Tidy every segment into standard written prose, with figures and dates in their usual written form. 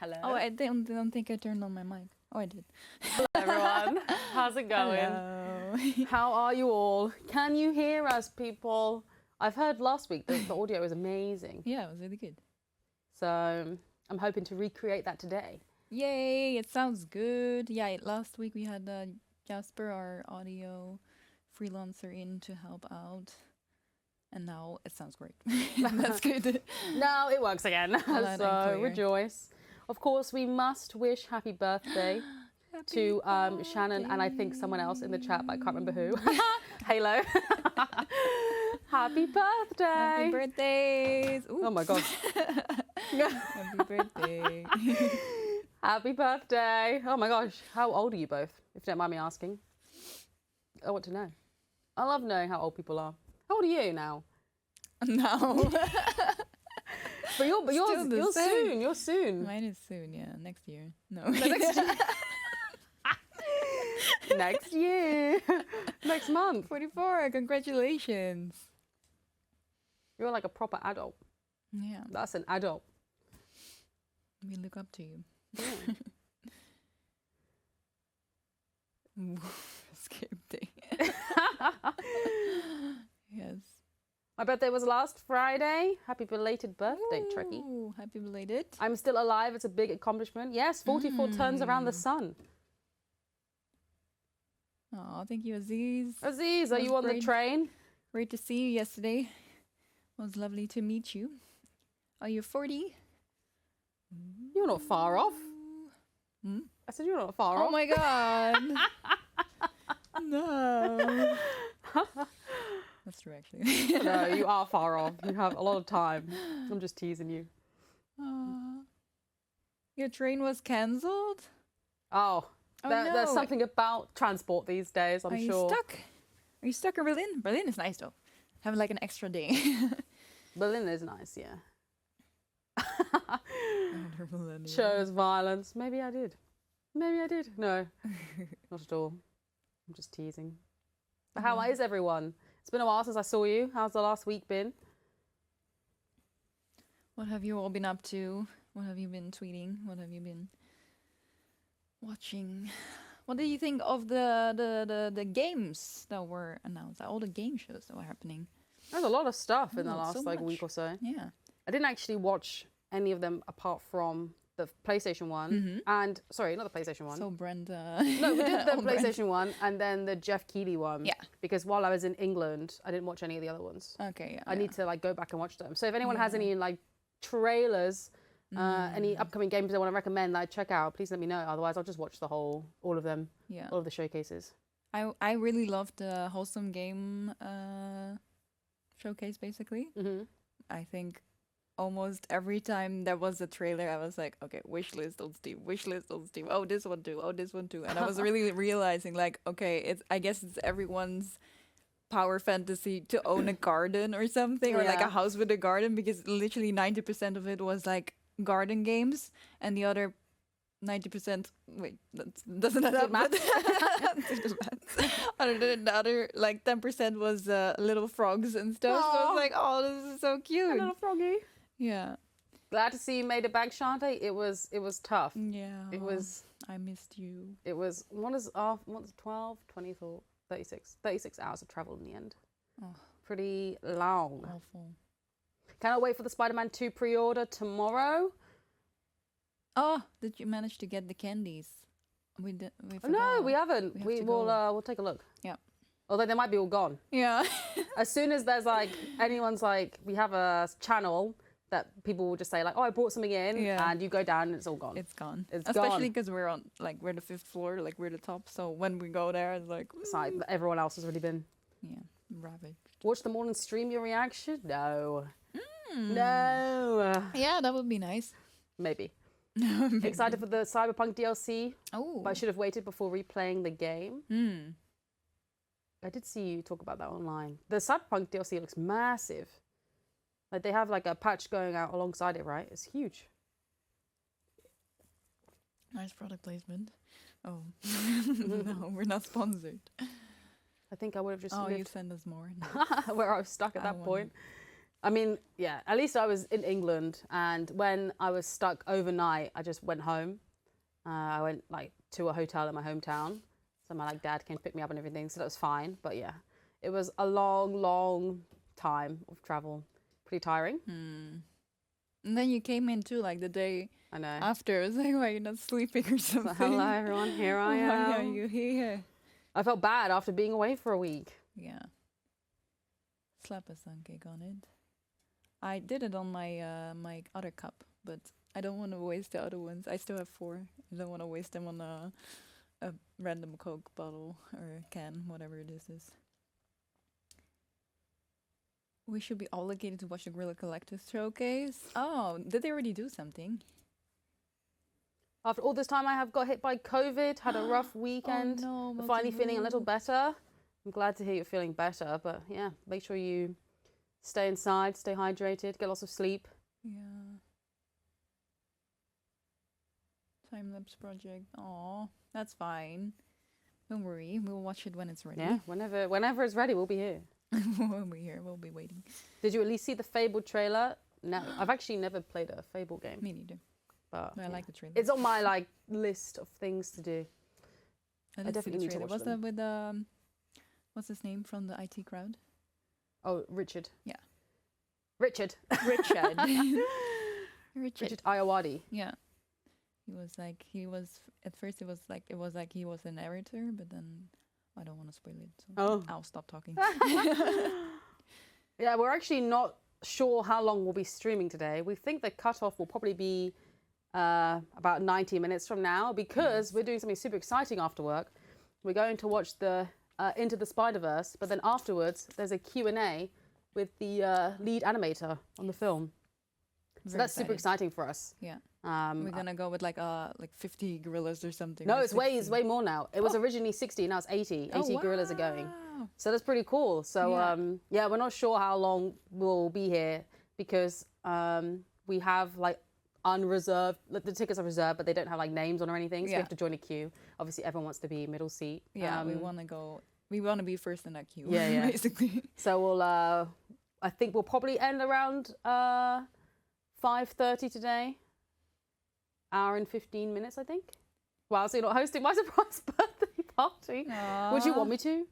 Hello. Oh, I don't think I turned on my mic. Oh, I did. Hello, everyone. How's it going? Hello. How are you all? Can you hear us, people? I've heard last week that the audio was amazing. Yeah, it was really good. So I'm hoping to recreate that today. Yay, it sounds good. Yeah, last week we had Jasper, our audio freelancer, in to help out. And now it sounds great. That's good. Now it works again. Loud So and clear. rejoice. Of course, we must wish happy birthday to Shannon and I think someone else in the chat, but I can't remember who. Halo. Happy birthday. Happy birthdays. Oops. Oh my God. Happy birthday. Happy birthday. Oh my gosh. How old are you both, if you don't mind me asking? I want to know. I love knowing how old people are. How old are you now? No. But you're soon. Mine is soon, yeah. Next year. No. Next year. Next year. Next month. 44. Congratulations. You're like a proper adult. Yeah. That's an adult. We look up to you. Yeah. Skip day. Yes. My birthday was last Friday. Happy belated birthday, Trekkie. Ooh, happy belated. I'm still alive. It's a big accomplishment. Yes, 44 turns around the sun. Oh, thank you, Aziz. Aziz, are you on the train? Great to see you yesterday. It was lovely to meet you. Are you 40? You're not far off. Hmm? I said you're not far off. Oh my God. No. That's true, actually. No, you are far off. You have a lot of time. I'm just teasing you. Your train was cancelled? Oh, no. There's something about transport these days, I'm sure. Are you stuck? Are you stuck in Berlin? Berlin is nice, though. Have like an extra day. Berlin is nice, yeah. Berlin, yeah. Chose violence. Maybe I did. Maybe I did. No, not at all. I'm just teasing. But how is everyone? It's been a while since I saw you. How's the last week been? What have you all been up to? What have you been tweeting? What have you been watching? What do you think of the games that were announced? All the game shows that were happening. There's a lot of stuff in the last so week or so. Yeah. I didn't actually watch any of them apart from the PlayStation 1 and sorry, not the PlayStation 1. So Brenda. No, we did the PlayStation 1 and then the Jeff Keighley one. Yeah. Because while I was in England, I didn't watch any of the other ones. Okay. Yeah, I need to like go back and watch them. So if anyone has any like trailers, any upcoming games they want to recommend that I check out, please let me know. Otherwise, I'll just watch all of them, all of the showcases. I really loved the wholesome game showcase. Basically, I think almost every time there was a trailer, I was like, okay, wish list on Steam. Oh, this one too. Oh, this one too. And I was really realizing, like, okay, I guess it's everyone's power fantasy to own a garden or something, or like a house with a garden, because literally 90% of it was like garden games, and the other 90%, wait, that doesn't add up. The other like 10% was little frogs and stuff. So I was like, oh, this is so cute. A little froggy. Yeah. Glad to see you made it back, Shante. It was tough. Yeah. It was. I missed you. It was, what is 12, 24, 36 hours of travel in the end. Oh. Pretty long. Awful. Cannot wait for the Spider-Man 2 pre-order tomorrow. Oh, did you manage to get the candies? We No, we haven't. We'll take a look. Yeah. Although they might be all gone. Yeah. As soon as there's like anyone's like, we have a channel that people will just say like, oh, I brought something in, and you go down and it's all gone. It's gone. It's Especially because we're the 5th floor, like we're the top. So when we go there, it's like everyone else has already been. Yeah, ravaged. Watch them all and stream your reaction? No. No. Yeah, that would be nice. Maybe. Excited for the Cyberpunk DLC. Oh. But I should have waited before replaying the game. I did see you talk about that online. The Cyberpunk DLC looks massive. Like they have like a patch going out alongside it, right? It's huge. Nice product placement. Oh. No, we're not sponsored. I think I would have just you lived send us more. where I was stuck at that point. I mean, yeah, at least I was in England, and when I was stuck overnight, I just went home. I went like to a hotel in my hometown. So my like dad came to pick me up and everything, so that was fine. But yeah, it was a long time of travel. Pretty tiring. And then you came in too, like the day I know. after. It was like, why are you not sleeping or something? So, hello everyone, here I am. Why are you here? I felt bad after being away for a week. Yeah. Slap a sun cake on it. I did it on my my other cup, but I don't want to waste the other ones. I still have 4. I don't want to waste them on a random Coke bottle or can, whatever this is. We should be obligated to watch the Guerrilla Collective showcase. Oh, did they already do something? After all this time, I have got hit by COVID, had a rough weekend. Oh, no, Finally feeling a little better. I'm glad to hear you're feeling better, but yeah, make sure you stay inside, stay hydrated, get lots of sleep. Yeah. Time-lapse project. Oh, that's fine. Don't worry, we'll watch it when it's ready. Yeah, whenever it's ready, we'll be here. When we're here, we'll be waiting. Did you at least see the Fable trailer? No, I've actually never played a Fable game. Me neither. But I like the trailer. It's on my like list of things to do. I definitely need to watch Was them. that with what's his name from the IT crowd? Oh, Richard. Yeah. Richard. Richard. Richard Iowati. Yeah. He was at first it was like he was a narrator, but then I don't want to spoil it, so I'll stop talking. Yeah, we're actually not sure how long we'll be streaming today. We think the cutoff will probably be about 90 minutes from now, because we're doing something super exciting after work. We're going to watch the Into the Spider-Verse, but then afterwards there's a Q&A with the lead animator on the film. So that's super exciting for us. Yeah. We're gonna go with like 50 gorillas or something. No, or it's way more now. It was originally 60, now it's 80. 80 gorillas are going. So that's pretty cool. So yeah, we're not sure how long we'll be here, because we have like unreserved, the tickets are reserved, but they don't have like names on or anything, so we have to join a queue. Obviously everyone wants to be middle seat. Yeah, we want to be first in that queue. Yeah. Basically. So we'll I think we'll probably end around 5:30 today. Hour and 15 minutes, I think. Wow, so you're not hosting my surprise birthday party. Aww. Would you want me to?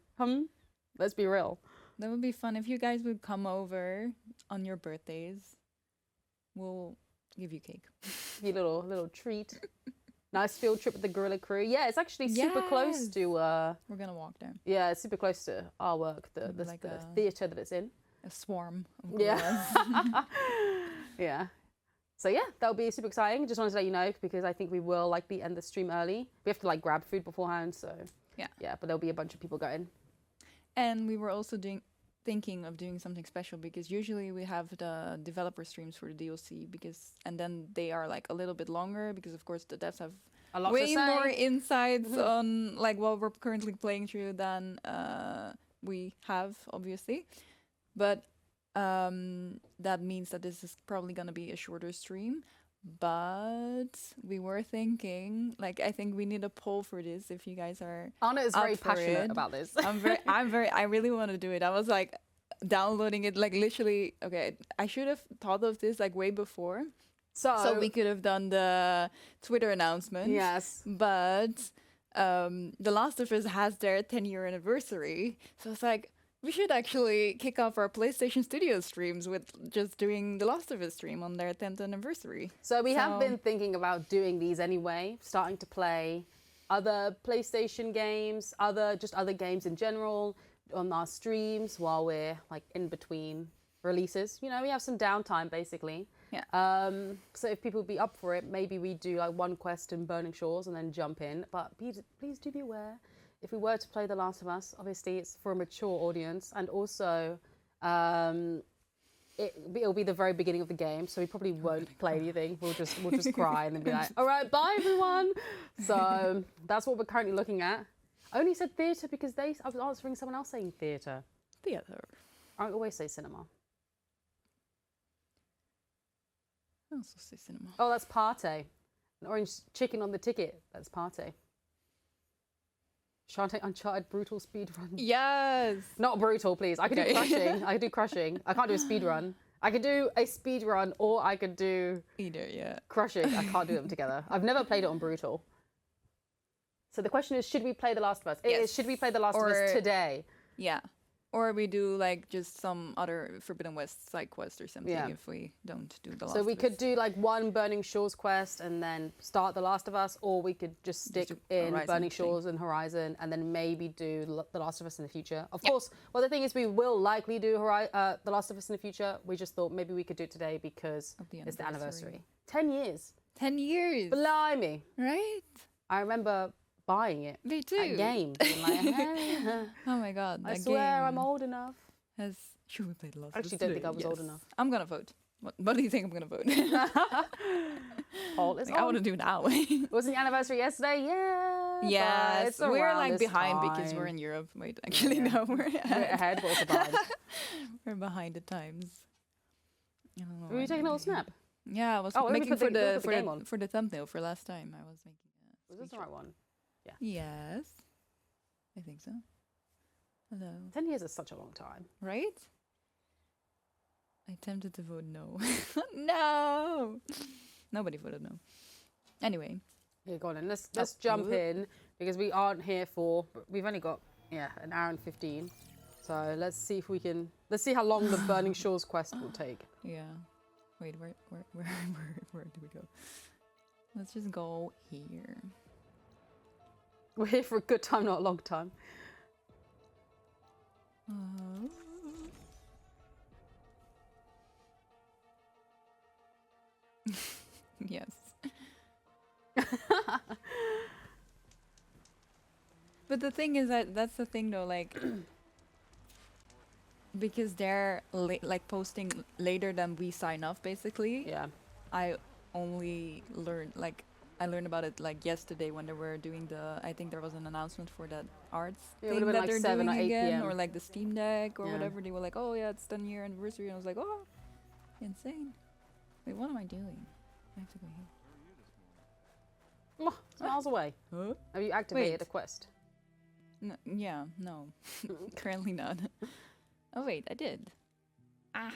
Let's be real. That would be fun if you guys would come over on your birthdays. We'll give you cake. Your little treat. Nice field trip with the Guerrilla crew. Yeah, it's actually super close to. We're gonna walk there. Yeah, it's super close to our work. The theatre that it's in. A swarm of gorillas. Yeah. Yeah. So yeah, that'll be super exciting. Just wanted to let you know, because I think we will likely end the stream early. We have to like grab food beforehand, so yeah. But there'll be a bunch of people going. And we were also thinking of doing something special, because usually we have the developer streams for the DLC, and then they are like a little bit longer, because of course the devs have a lot way more insights on like what we're currently playing through than we have, obviously. But that means that this is probably going to be a shorter stream. But we were thinking, like, I think we need a poll for this if you guys are Anna is very passionate about this. I really want to do it. I was like downloading it like literally, okay, I should have thought of this like way before. So we could have done the Twitter announcement. Yes. But The Last of Us has their 10-year anniversary. So it's like, we should actually kick off our PlayStation Studios streams with just doing The Last of Us stream on their 10th anniversary. So we have been thinking about doing these anyway, starting to play other PlayStation games, other games in general on our streams while we're like in between releases. You know, we have some downtime basically. Yeah. So if people would be up for it, maybe we do like one quest in Burning Shores and then jump in. But please do be aware. If we were to play The Last of Us, obviously it's for a mature audience, and also it'll be the very beginning of the game, so we probably won't play anything. We'll just cry and then be like, all right, bye everyone. So that's what we're currently looking at. I only said theatre because I was answering someone else saying theatre. Theatre. I always say cinema. I also say cinema. Oh, that's Partey. An orange chicken on the ticket. That's Partey. Chante Uncharted brutal speed run. Yes. Not brutal, please. I could do crushing. I could do crushing. I can't do a speed run. I could do a speed run or I could do Either, yeah. crushing. I can't do them together. I've never played it on brutal. So the question is, should we play The Last of Us? It is, should we play The Last of Us today? Yeah. Or we do like just some other Forbidden West side quest or something if we don't do The Last of Us. So we could do like one Burning Shores quest and then start The Last of Us, or we could just stick in Horizon Burning Shores and Horizon and then maybe do The Last of Us in the future. Of course, well, the thing is we will likely do The Last of Us in the future. We just thought maybe we could do it today because it's the anniversary. 10 years. 10 years. Blimey. Right? I remember buying it. Me too. At games. Like, oh my god. I swear I'm old enough. Should we play The Last of Us? I actually don't think I was old enough. I'm gonna vote. What do you think I'm gonna vote? All is I want to do now. Wasn't the anniversary yesterday? Yeah. Yes. We're like behind because we're in Europe. Wait, actually no, we're ahead. We're behind. We're behind the times. I don't know. Were you taking a little snap? Yeah, I was making for the thumbnail for last time. I was making. Was this the right one? Yeah. Yes. I think so. Hello. 10 years is such a long time. Right? I attempted to vote no. No! Nobody voted no. Anyway. Yeah, go on then. Let's jump in because we aren't here for... We've only got, an hour and 15. So let's see if we can... Let's see how long the Burning Shores quest will take. Yeah. Wait, where do we go? Let's just go here. We're here for a good time, not a long time. Yes. But the thing is that's the thing though, like because they're like posting later than we sign off basically. Yeah. I learned about it like yesterday when they were doing I think there was an announcement for that arts thing that they're doing again, or like the Steam Deck or whatever. They were like, oh yeah, it's 10-year anniversary, and I was like, oh, insane. Wait, what am I doing? I have to go here. Oh, it's miles away. Huh? Have you activated a quest? No, yeah, no. Currently not. Oh wait, I did. Ah.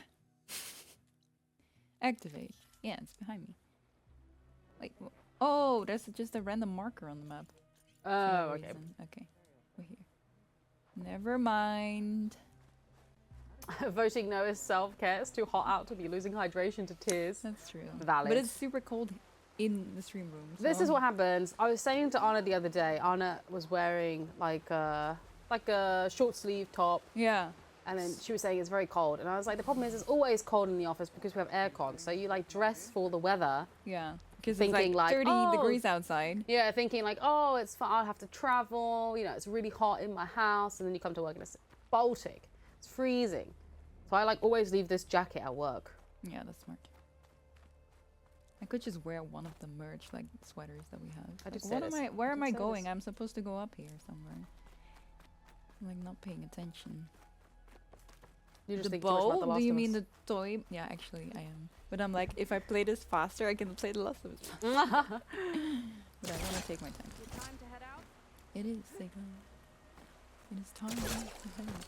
Activate. Yeah, it's behind me. Like, oh, that's just a random marker on the map. Oh, okay. Okay, we're here. Never mind. Voting no is self-care. It's too hot out to be losing hydration to tears. That's true. Valid. But it's super cold in the stream room. So. This is what happens. I was saying to Anna the other day, Anna was wearing like a short sleeve top. Yeah. And then she was saying it's very cold. And I was like, the problem is it's always cold in the office because we have aircon. So you like dress for the weather. Yeah. Because it's like 30 degrees outside. Yeah, thinking like, oh, it's fine. I'll have to travel. You know, it's really hot in my house. And then you come to work and it's Baltic. It's freezing. So I like always leave this jacket at work. Yeah, that's smart. I could just wear one of the merch like sweaters that we have. I just like, where am I going? I'm supposed to go up here somewhere. I'm like not paying attention. You just the think too much about The bow? Last Do you of mean Us. the toy? Yeah, actually I am. But I'm like, if I play this faster, I can play The Last of Us. But I want to take my time. Time to head out? It is, Sega. It is time to head out.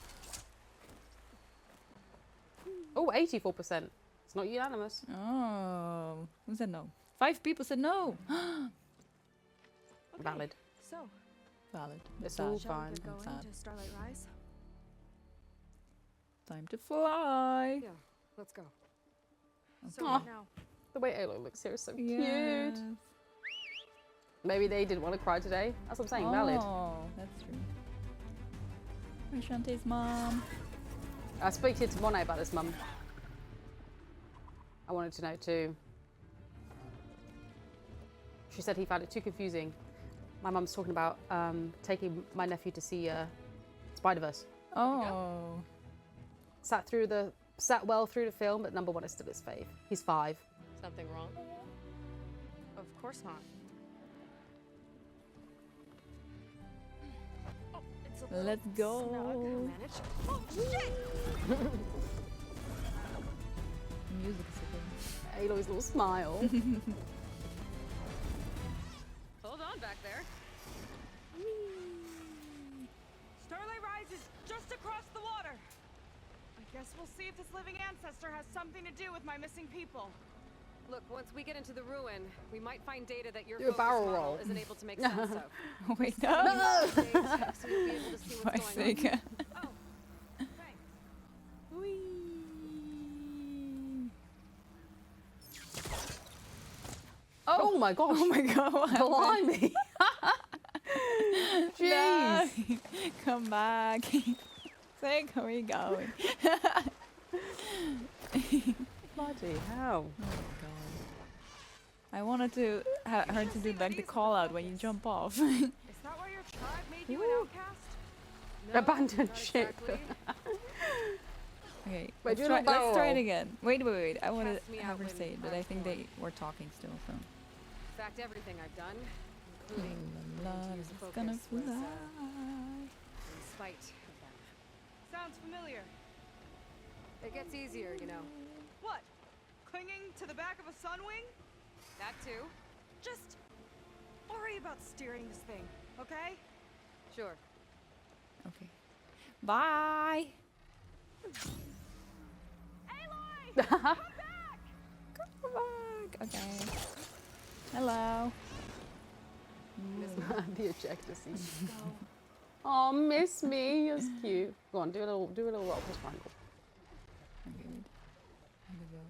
Oh, 84%. It's not unanimous. Oh, who said no? 5 people said no. Valid. So, Valid. It's all shall fine. we get going sad. to Starlight Rise? Time to fly. Yeah, let's go. Okay. So Aw. right now, The way Alo looks here is so Yes. cute. Maybe they didn't want to cry today. That's what I'm saying. Valid. Oh, that's true. Hi, Shantae's mom. I spoke to Monet about this, Mum. I wanted to know too. She said he found it too confusing. My mum's talking about taking my nephew to see Spider-Verse. Oh. Sat well through the film, but number one is still his fave. He's 5. Something wrong? of course not. Oh, it's a little Let's go. snug. I'll manage. Oh, shit! Music is okay. Aloy's little smile. Hold on back there. Starlight Rise is just across the water. I guess we'll see if this living ancestor has something to do with my missing people. Look, once we get into the ruin, we might find data that your Do a focus barrel model roll. isn't able to make sense of. Wait, No! So you'll be able to see My what's going sake. on. Oh, thanks. Whee! Oh my gosh. Oh my god, what happened? Blimey. Jeez. No. Come back. Say, where are you going? Bloody hell. Oh my god. I wanted to her to do like the call out when you jump off. Is that why your tribe made you an outcast? No, Abandoned not ship. exactly. Okay, Wait, do let's a try barrel it again. Wait. I want Cast me to out have her when say it, but I'm I think they born. were talking still, so. In fact, everything I've done, La, including la, to la, use it's focus, gonna was fly. in spite of them. Sounds familiar. It gets easier, you know. What? Clinging to the back of a sunwing? That too. Just worry about steering this thing, okay? Sure. Okay. Bye. Aloy! Come back. Okay. Hello. The ejector seat. Oh, miss me. You're cute. Go on, do a little roll for triangle. Okay, wait. Here we go.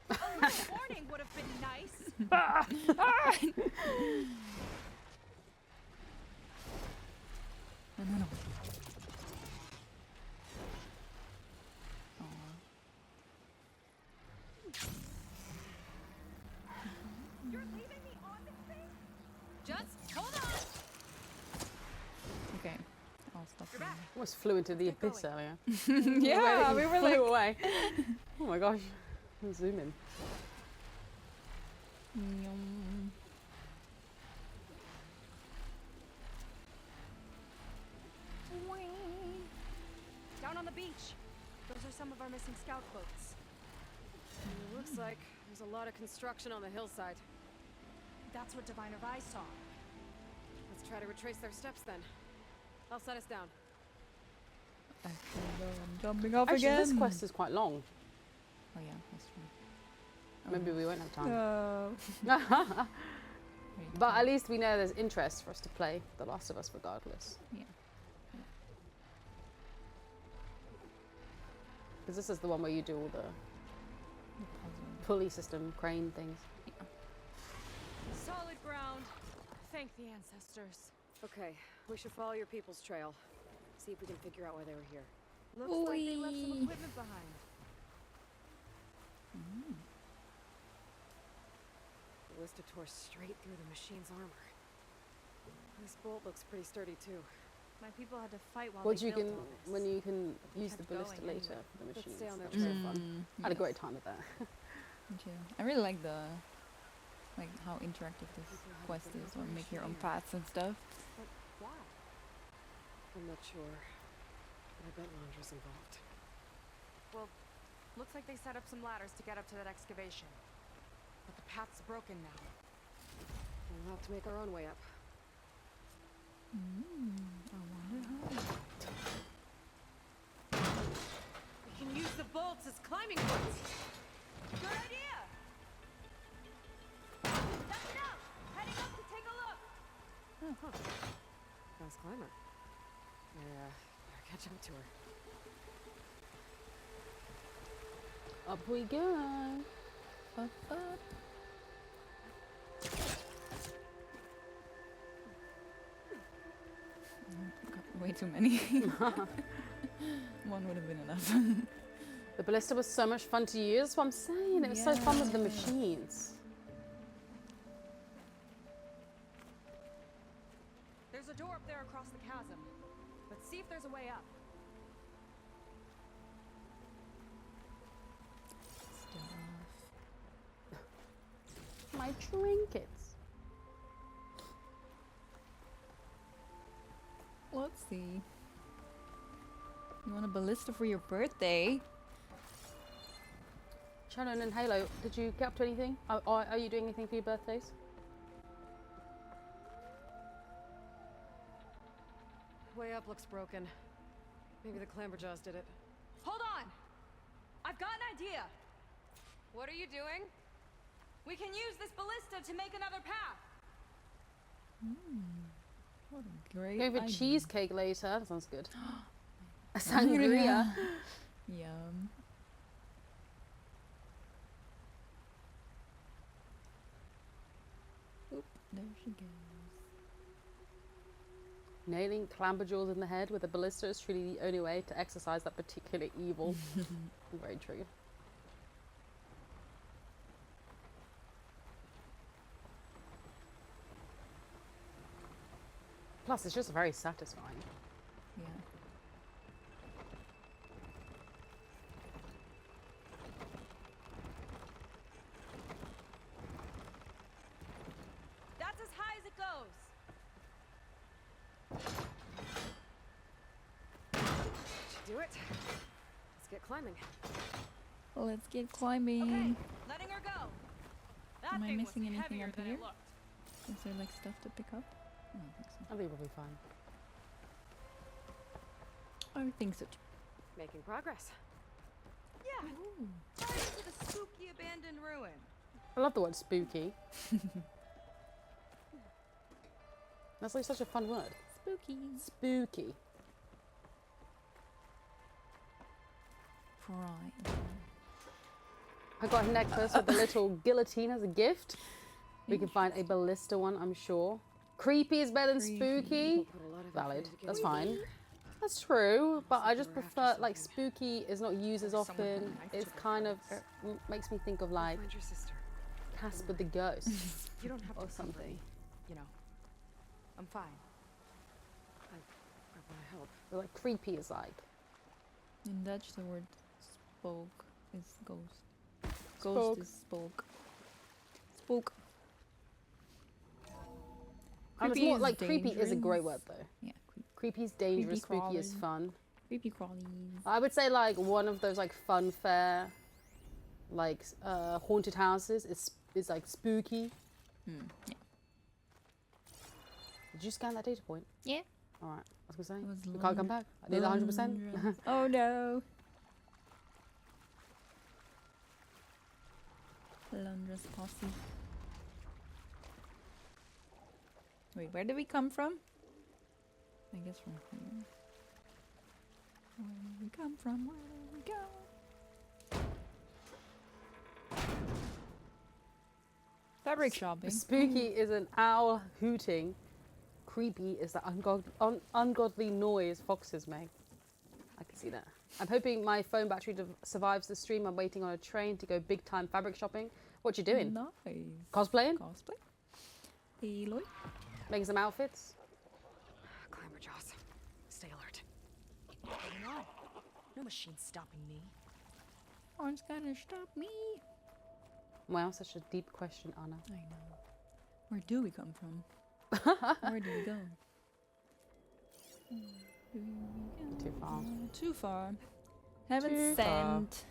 A little warning would have been nice. No. Aw. You're leaving me on this thing? Just hold on. Okay. I'll stop. You're back. Almost flew into the abyss earlier. Yeah, we were Flew like. away. Oh my gosh. Zoom in. Yum. Down on the beach. Those are some of our missing scout boats. It looks like there's a lot of construction on the hillside. That's what Diviner Vi saw. Let's try to retrace their steps then. I'll set us down. Actually, though, I'm jumping off Actually, again. this quest is quite long. Oh yeah, that's true. Maybe we won't have time. No. But at least we know there's interest for us to play The Last of Us regardless. Yeah. Because this is the one where you do all the pulley system, crane things. Solid ground. Thank the ancestors. Okay, we should follow your people's trail. See if we can figure out why they were here. Looks like they left some equipment behind. The Ballista tore straight through the machine's armor. This bolt looks pretty sturdy too. My people had to fight while What they you built can, all this. when you can use the kept going ballista later anyway. for the Let's machines. stay on their That was so trail. fun. I had a great time with that. Me too. I really like the, like how interactive this quest is, or make your own paths and stuff. But why? I'm not sure. But I bet Londra's involved. Looks like they set up some ladders to get up to that excavation. But the path's broken now. We'll have to make our own way up. I wonder how. We can use the bolts as climbing points. Good idea! That's enough! Heading up to take a look! Fast climber. Better catch up to her. Up we go. Up, up. Got way too many. One would have been enough. The ballista was so much fun to use. That's what I'm saying. It was so fun with the machines. There's a door up there across the chasm. Let's see if there's a way up. My trinkets. Let's see. You want a ballista for your birthday? Shannon and Halo, did you get up to anything? Are you doing anything for your birthdays? Way up looks broken. Maybe the Clamberjaws did it. Hold on! I've got an idea! What are you doing? We can use this ballista to make another path! What a great Go for idea. cheesecake later. That sounds good. A sangria. Yum. Oop, there she goes. Nailing clamberjaws in the head with a ballista is truly the only way to exercise that particular evil. Very true. Plus, it's just very satisfying. Yeah. That's as high as it goes! Should do it. Let's get climbing. Let's get climbing. Okay, letting her go. That Am I thing missing was anything heavier up than here? it looked. Is there like stuff to pick up? I don't think so. I think we'll be fine. I think so too. Making progress. Yeah, right into the spooky abandoned ruin. I love the word spooky. That's like such a fun word. Spooky. Spooky. Pride. I got a necklace with a little guillotine as a gift. We can find a ballista one, I'm sure. Creepy is better than Creepy. spooky. We'll put a lot of Valid. effort into That's getting fine. That's true, but I just We're after prefer, like, something. spooky is not used as Someone put a often. knife to It's her kind of, throats. makes me think of, We'll like, find your sister. Casper the Ghost You don't have or to something. comfort me, you know. I'm fine. I want to help. But, like, creepy is like, In Dutch, the word spook is ghost. Spook. Ghost is spook. Spook. it's Creepy more is like creepy is a great word dangerous. though. Yeah, Creepy is dangerous, spooky is crawly. fun. creepy crawlies. I would say like one of those like fun fair, like haunted houses is like spooky. Yeah. Did you scan that data point? Yeah. All right. I was gonna say It was we can't come back. I need 100%. Londres. Oh no. Londres posse. Wait, where did we come from? I guess from here. Where did we come from? Where did we go? Fabric shopping. Spooky is an owl hooting. Creepy is the ungodly noise foxes make. I can see that. I'm hoping my phone battery survives the stream. I'm waiting on a train to go big time fabric shopping. What you doing? Nice. Cosplaying? Cosplay. Aloy. Making some outfits? Climber jaws. Stay alert. Hang on. No machine's stopping me. One's gonna stop me. Wow, such a deep question, Anna. I know. Where do we come from? Where do we go? Too far. Too far. Haven't Too far. sent.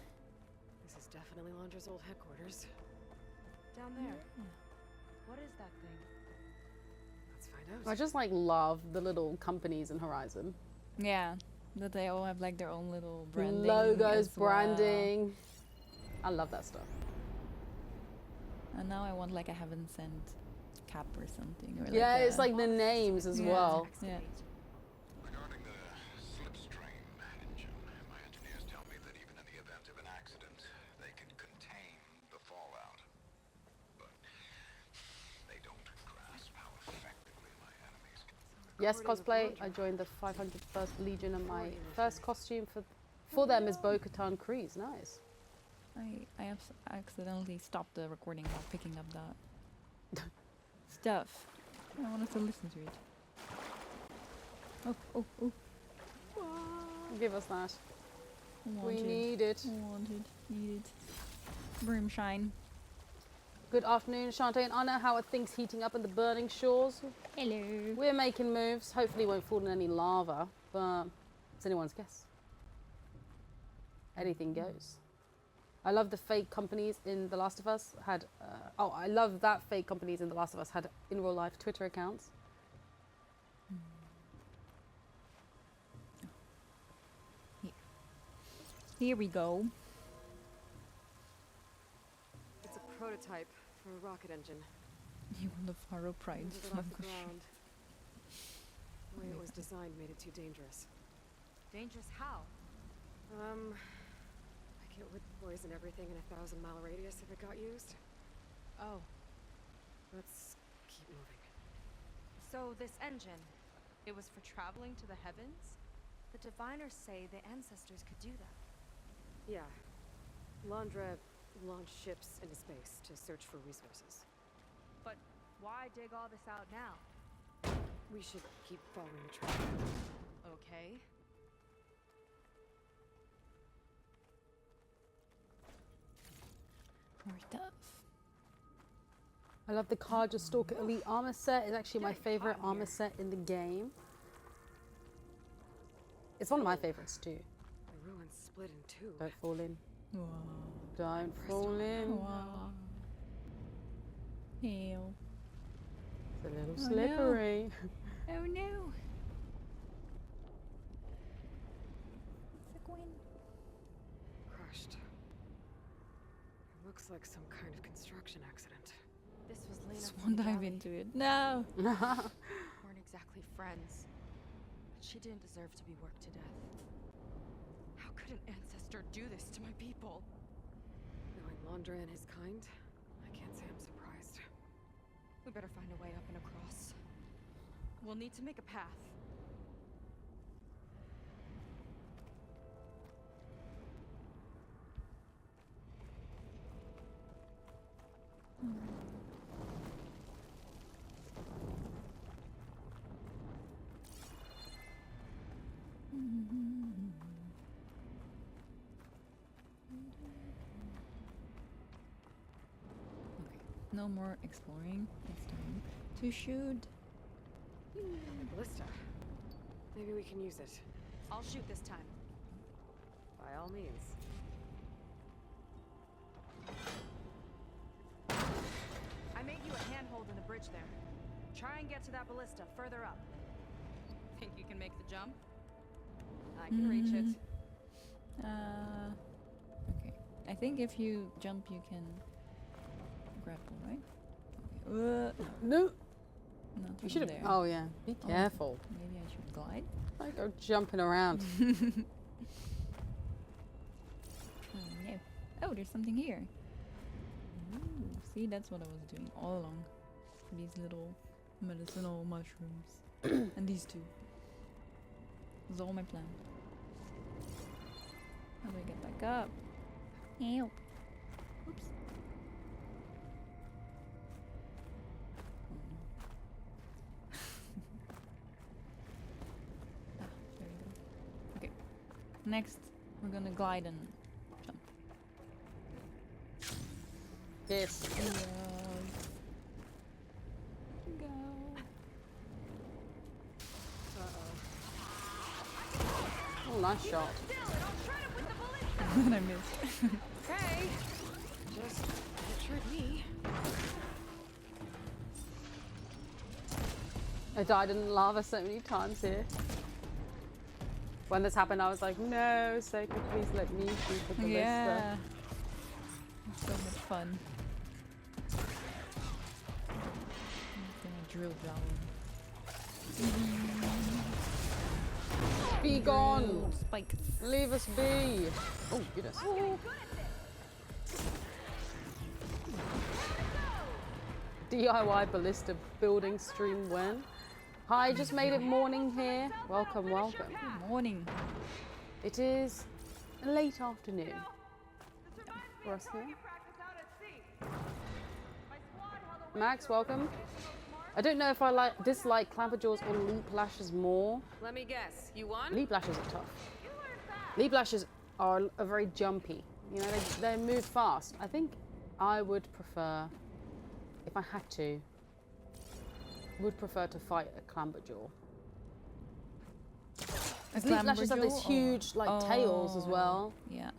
This is definitely Londra's old headquarters. Down there. What is that thing? Let's find I out. just like love the little companies in Horizon. Yeah, that they all have like their own little branding. Logos, as well. branding. I love that stuff. And now I want like a heaven sent cap or something. Or Yeah, like it's like the names as Yeah. well. Yeah. Regarding the slipstream engine, my engineers tell me that even in the event of an accident, they can contain the fallout. But they don't grasp how effectively my enemies can. Yes, According to cosplay. Londra. I joined the 501st Legion, and my According to first Londra. costume for them is Bo-Katan Kryze. Nice. I accidentally stopped the recording while picking up that stuff. I wanted to listen to it. Oh. Give us that. Wanted. We need it. Wanted. Needed. Broomshine. Good afternoon, Chante and Anna. How are things heating up in the burning shores? Hello. We're making moves. Hopefully, won't fall in any lava, but it's anyone's guess. Anything goes. I love the fake companies in The Last of Us had. I love that fake companies in The Last of Us had in real life Twitter accounts. Here we go. It's a prototype for a rocket engine. You want the Faro Pride. Lifted it off the ground. The way it was designed made it too dangerous. Dangerous how? Like it would poison everything in a 1,000-mile radius if it got used. Oh. Let's keep moving. So this engine, it was for traveling to the heavens? The diviners say the ancestors could do that. Yeah. Landra launched ships into space to search for resources. But why dig all this out now? We should keep following the trail. Okay. More stuff. I love the Carja Stalker Elite armor set. It's actually my favorite armor set in the game. It's one of my favorites too. The ruins split in two. Don't fall in. Wow. Don't fall in. Wow. Ew. It's a little Oh, no. slippery. Oh no. It's a Gwen. Crushed. It looks like some kind of construction accident. This was Lena Swan from the dive galley. into it. No. Weren't exactly friends. But she didn't deserve to be worked to death. How could an ancestor do this to my people? Knowing Landra and his kind, I can't say I'm surprised. We better find a way up and across. We'll need to make a path. No more exploring. It's time to shoot. Ballista. Maybe we can use it. I'll shoot this time. By all means. I made you a handhold in the bridge there. Try and get to that ballista further up. Think you can make the jump? I can reach it. Okay. I think if you jump, you can grapple, right? Okay. No. Not You from should have. there. Oh yeah. Be careful. Maybe I should glide. I go jumping around. Oh no. Oh, there's something here. Ooh, see, that's what I was doing all along. These little medicinal mushrooms. And these two. It was all my plan. How do I get back up? Help. Oops. Ah, there we go. Okay. Next, we're gonna glide and jump. Yes. Go. Oh, nice shot. And I missed. Okay. Just pictured me. I died in lava so many times here. When this happened, I was like, no, Seika, please let me shoot the ballista. Yeah. So much fun. I'm gonna drill down. Be gone! Spikes. Leave us be! Oh, goodness. DIY ballista building stream when? Hi, just made it morning here. Welcome, welcome. Good morning. It is a late afternoon for us here. Max, welcome. I don't know if I dislike Clapperjaws or Leap Lashes more. Let me guess. You won? Leap Lashes are tough. Leap Lashes are very jumpy. You know, they move fast. I think I would prefer, if I had to, would prefer to fight a Clamberjaw. Leap Lashes have these huge, tails as well. Yeah.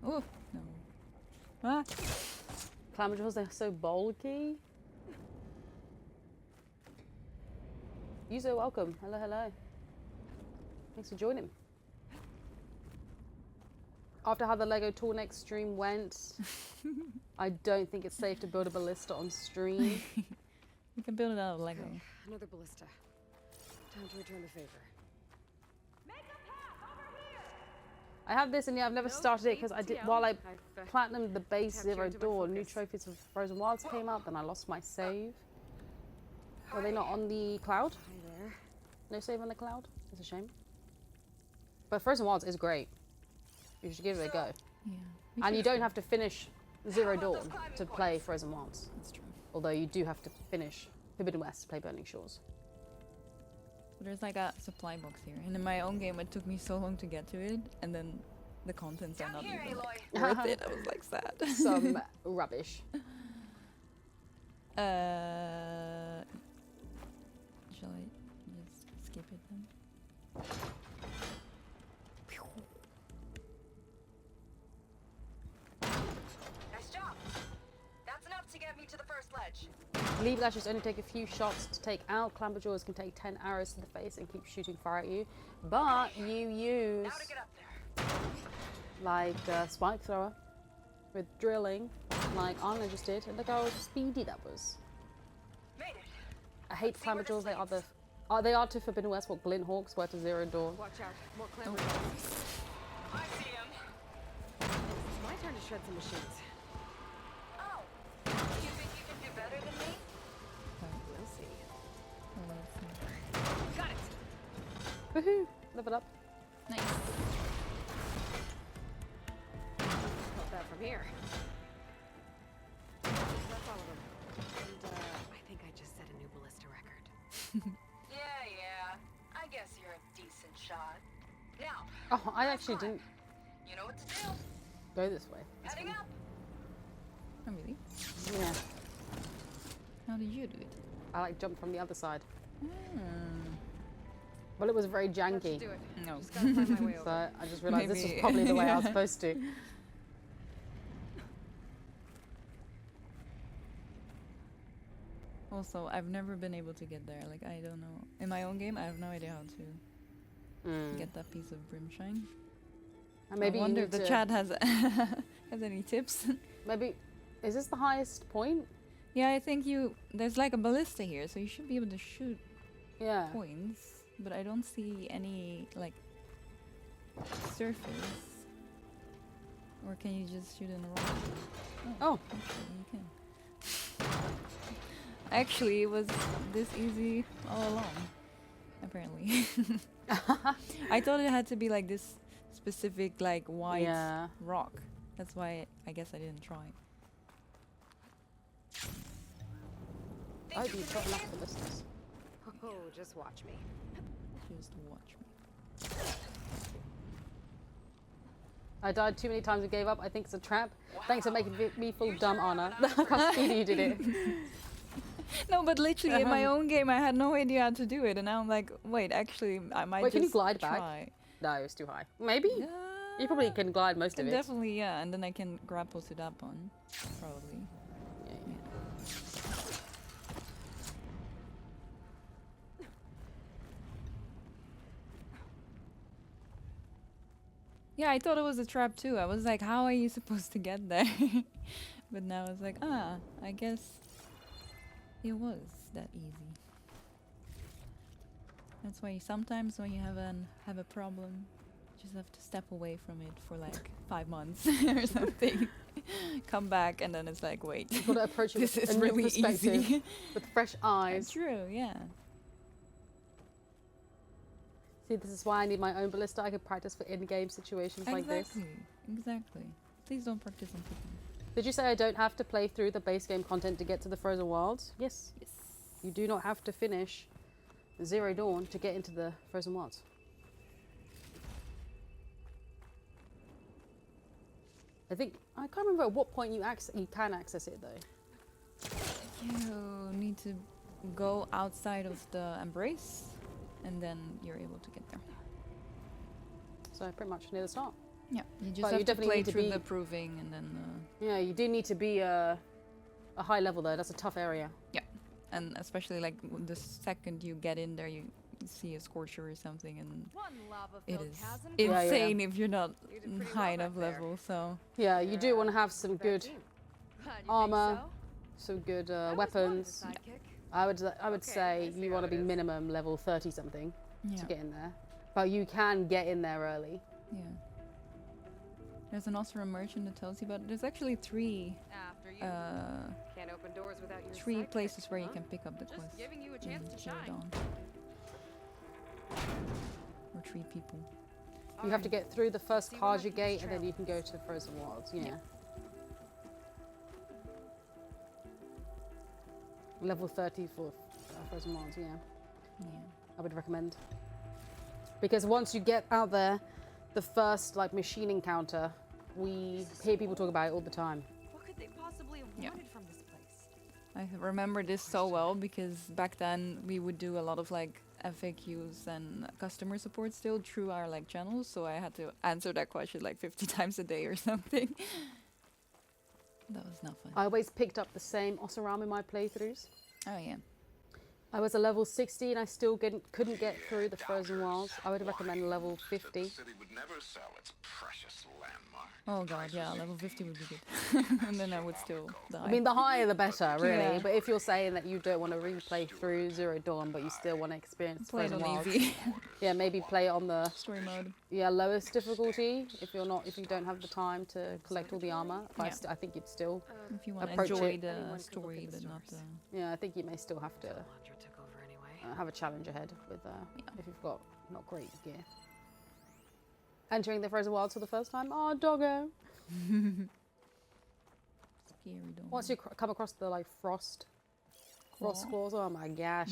Oh, no. Ah. Clamberjaws, they're so bulky. Yuzo, welcome. Hello, hello. Thanks for joining. after how the Lego Tour Next stream went, I don't think it's safe to build a ballista on stream. You can build it out of Lego. Okay, another ballista. Time to return the favor. I have this, and yeah, I've never started it because I did while I platinumed the base tapped you Zero into my Dawn. New focus. trophies of Frozen Wilds came out, then I lost my save. Were they not on the cloud? Hi there. No save on the cloud? It's a shame. But Frozen Wilds is great. You should give it a go. Yeah. And you don't have to finish Zero Dawn to play Frozen Wilds. That's true. Although you do have to finish Forbidden West to play Burning Shores. But there's like a supply box here, and in my own game it took me so long to get to it, and then the contents are not even like, worth it. I was like sad. Some rubbish. Shall I just skip it then? Nice job. That's enough to get me to the first ledge. Leaf lashes only take a few shots to take out. Clamber jaws can take 10 arrows to the face and keep shooting fire at you. But you use Now to get up there. like a spike thrower with drilling, like Anna just did, and look how speedy that was. Made it. I hate see clamber where jaws. this They are they are to Forbidden West what Glint Hawks were to Zero Dawn. Watch out. More clamor. I see him. It's my turn to shred some machines. Oh. You think you can do better than me? We'll see. Oh, let's see. Got it. Woohoo! Level up. Nice. Not bad from here. That's all of them. And I think I just set a new ballista record. Yeah. I guess you're a decent shot. Now. Oh, I actually didn't You know what to do. go this way. That's Heading fine. up. Oh really? Yeah, How did you do it? I like jumped from the other side. Hmm. Well, it was very That janky, should do it. No. Just gotta find my way so over. I just realised this was Maybe- probably the way I was supposed to. Also, I've never been able to get there. Like, I don't know. In my own game, I have no idea how to get that piece of brimshine. And maybe I you wonder need if the to- chat has has any tips. Maybe is this the highest point? Yeah, I think there's like a ballista here, so you should be able to shoot Yeah. points, but I don't see any like surface. Or can you just shoot in a rock? Oh. Actually, you can. Actually, it was this easy all along. Apparently, I thought it had to be like this specific like white Yeah. rock. That's why I guess I didn't try. Oh, you've got enough ballistas. Oh, just watch me. Just watch me. I died too many times and gave up. I think it's a trap. Thanks for making me feel dumb, Anna. Look how speedy you did it. No, but literally in my own game, I had no idea how to do it, and now I'm like, wait, actually, I might Wait, just can you glide back? try. No, it's too high. Maybe? Yeah, You probably can glide most can of it. definitely, yeah, and then I can grapple to that one, probably. Yeah, yeah. Yeah, I thought it was a trap too. I was like, how are you supposed to get there? But now it's like, I guess it was that easy. That's why sometimes when you have a problem, you just have to step away from it for like 5 months or something. Come back and then it's like, wait, You've got to approach it this with is a new really perspective, easy. with fresh eyes. True, yeah. See, this is why I need my own ballista. I could practice for in-game situations like this. Exactly. Please don't practice on people. Did you say I don't have to play through the base game content to get to the Frozen Wilds? Yes. Yes. You do not have to finish Zero Dawn to get into the Frozen Wilds. I think I can't remember at what point you can access it though. You need to go outside of the embrace, and then you're able to get there. So pretty much near the start. Yeah, you just But have you to definitely play need to through be- the proving, and then Yeah, you do need to be a high level though. That's a tough area. and especially like the second you get in there, you see a scorcher or something, and One it lava-filled is chasm. Yeah, insane if you're not You did pretty high well enough back there. level. So Yeah, you do want to have some good Glad you think armor, so. some good I always wanted a weapons. sidekick. I would Okay, say I see you how want to it be is. minimum level 30 something yeah, to get in there, but you can get in there early. yeah. There's an Osram merchant that tells you about. There's actually three After you. Can't open doors without your three sidekick, places where you huh? can pick up the Just quest. giving you a in chance to Zero shine. Dawn. Or 3 people. You have to get through the first See what Kaja happens, gate, and then Trail. you can go to Frozen Wilds. Yeah. Level 30 for Frozen Wilds. Yeah, Yeah. I would recommend. Because once you get out there, the first like machine encounter, we hear people talk about it all the time. What could they possibly have Yeah. wanted from this place? I remember this so well because back then we would do a lot of like FAQs and customer support still through our like channels, so I had to answer that question like 50 times a day or something. That was not fun. I always picked up the same Osaram in my playthroughs. Oh yeah. I was a level 60 and I still couldn't get through the Frozen Wilds. I would recommend level Said 50. the city would never sell its precious landmark. Oh god, yeah, level 50 would be good. And then I would still die. I mean, the higher the better, really. Yeah. But if you're saying that you don't want to replay through Zero Dawn, but you still want to experience play it Frozen on Wilds, easy. yeah, maybe play it on the Story mode. lowest difficulty if you don't have the time to collect all the armor. But Yeah. I think you'd still, If you want to Approach enjoy it. the Anyone could look story, at the but not the... stars. yeah, I think you may still have to Alondra took over anyway. have a challenge ahead with if you've got not great gear. Entering the Frozen Wilds for the first time, oh doggo! Scary dog. Once you come across the like frost claws, oh my gosh,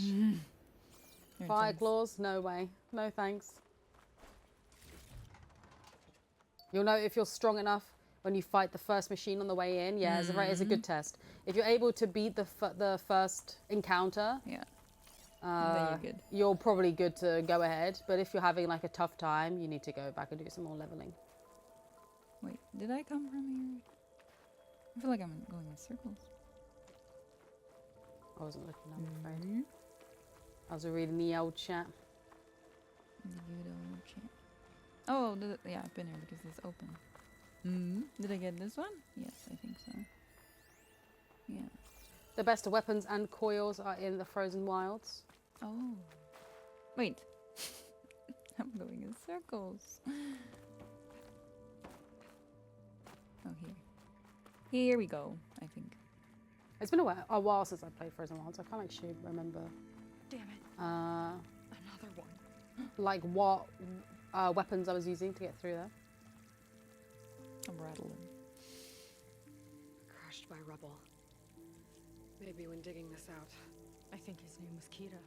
They're fire intense. claws, no way, no thanks. You'll know if you're strong enough when you fight the first machine on the way in. Yeah, it's a good test. If you're able to beat the first encounter, Yeah. uh, Then you're good. you're probably good to go ahead. But if you're having like a tough time, you need to go back and do some more leveling. Wait, did I come from here? I feel like I'm going in circles. I wasn't looking, I'm afraid. Mhm. I was reading the old chat. The good old chat. Oh, yeah, I've been here because it's open. Did I get this one? Yes, I think so. Yeah. The best weapons and coils are in the Frozen Wilds. Oh. Wait. I'm going in circles. Oh, here. Here we go, I think. It's been a while since I played Frozen Wilds. I can't actually remember Damn it. uh, Another one. like what weapons I was using to get through there. I'm rattling. Crushed by rubble. Maybe when digging this out. I think his name was Kira.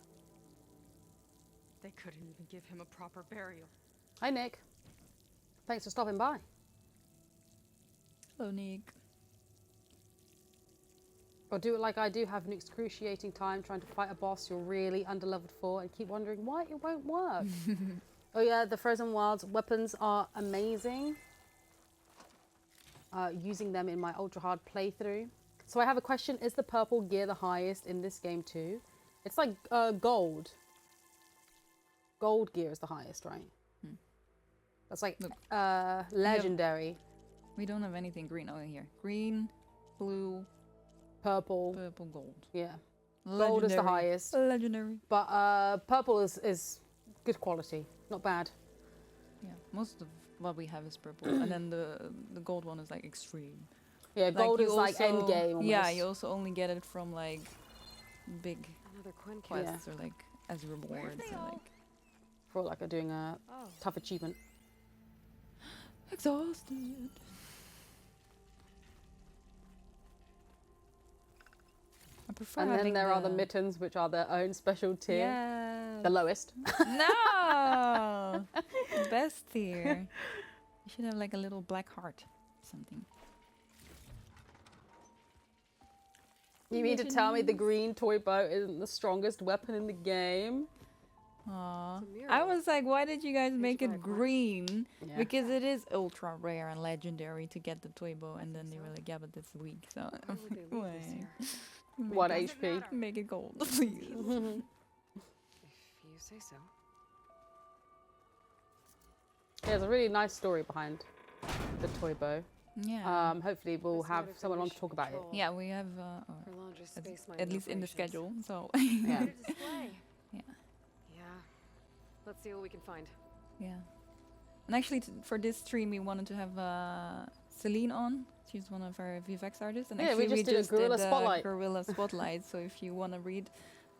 They couldn't even give him a proper burial. Hi Nick, thanks for stopping by. Hello, Nick. Or do it like I do, have an excruciating time trying to fight a boss you're really underleveled for and keep wondering why it won't work. Oh yeah, the Frozen Wilds weapons are amazing. Using them in my ultra hard playthrough. So I have a question, is the purple gear the highest in this game too? It's like gold. Gold gear is the highest, right? That's like Look. legendary. We don't have anything green. Oh, here. Green, blue, Purple, purple, gold. yeah. Gold is the Legendary. highest. Legendary. But purple is good quality, not bad. Yeah, most of what we have is purple, and then the gold one is like extreme. Yeah, gold you is like also- end game almost. Yeah, you also only get it from like big Another Quinn kid. quests or like as rewards they or all? like For like doing a Oh. tough achievement. exhausted. I prefer And then having there are the mittens, which are their own special tier. Yeah. The lowest. No, best tier. You should have like a little black heart, something. You mean to tell me the green toy boat isn't the strongest weapon in the game? Aww. It's a I mural. was like, why did you guys make buy a it coin? green? Yeah. Because it is ultra rare and legendary to get the toy bow, and then they were like, yeah, but it's weak, so Why would they leave this why? here? What Doesn't HP? matter. Make it gold, please. If you say so. Yeah, there's a really nice story behind the toy bow. Yeah. Hopefully we'll This have motive someone on to mission talk about it. control Yeah, we have for Londra's at, space at mining least in the operations. schedule. So Yeah. Way to display. yeah, Yeah. Let's see what we can find. yeah. And actually, for this stream, we wanted to have Celine on. She's one of our VFX artists, and Yeah, actually we just did a Guerrilla spotlight. Guerrilla spotlight. So if you want to read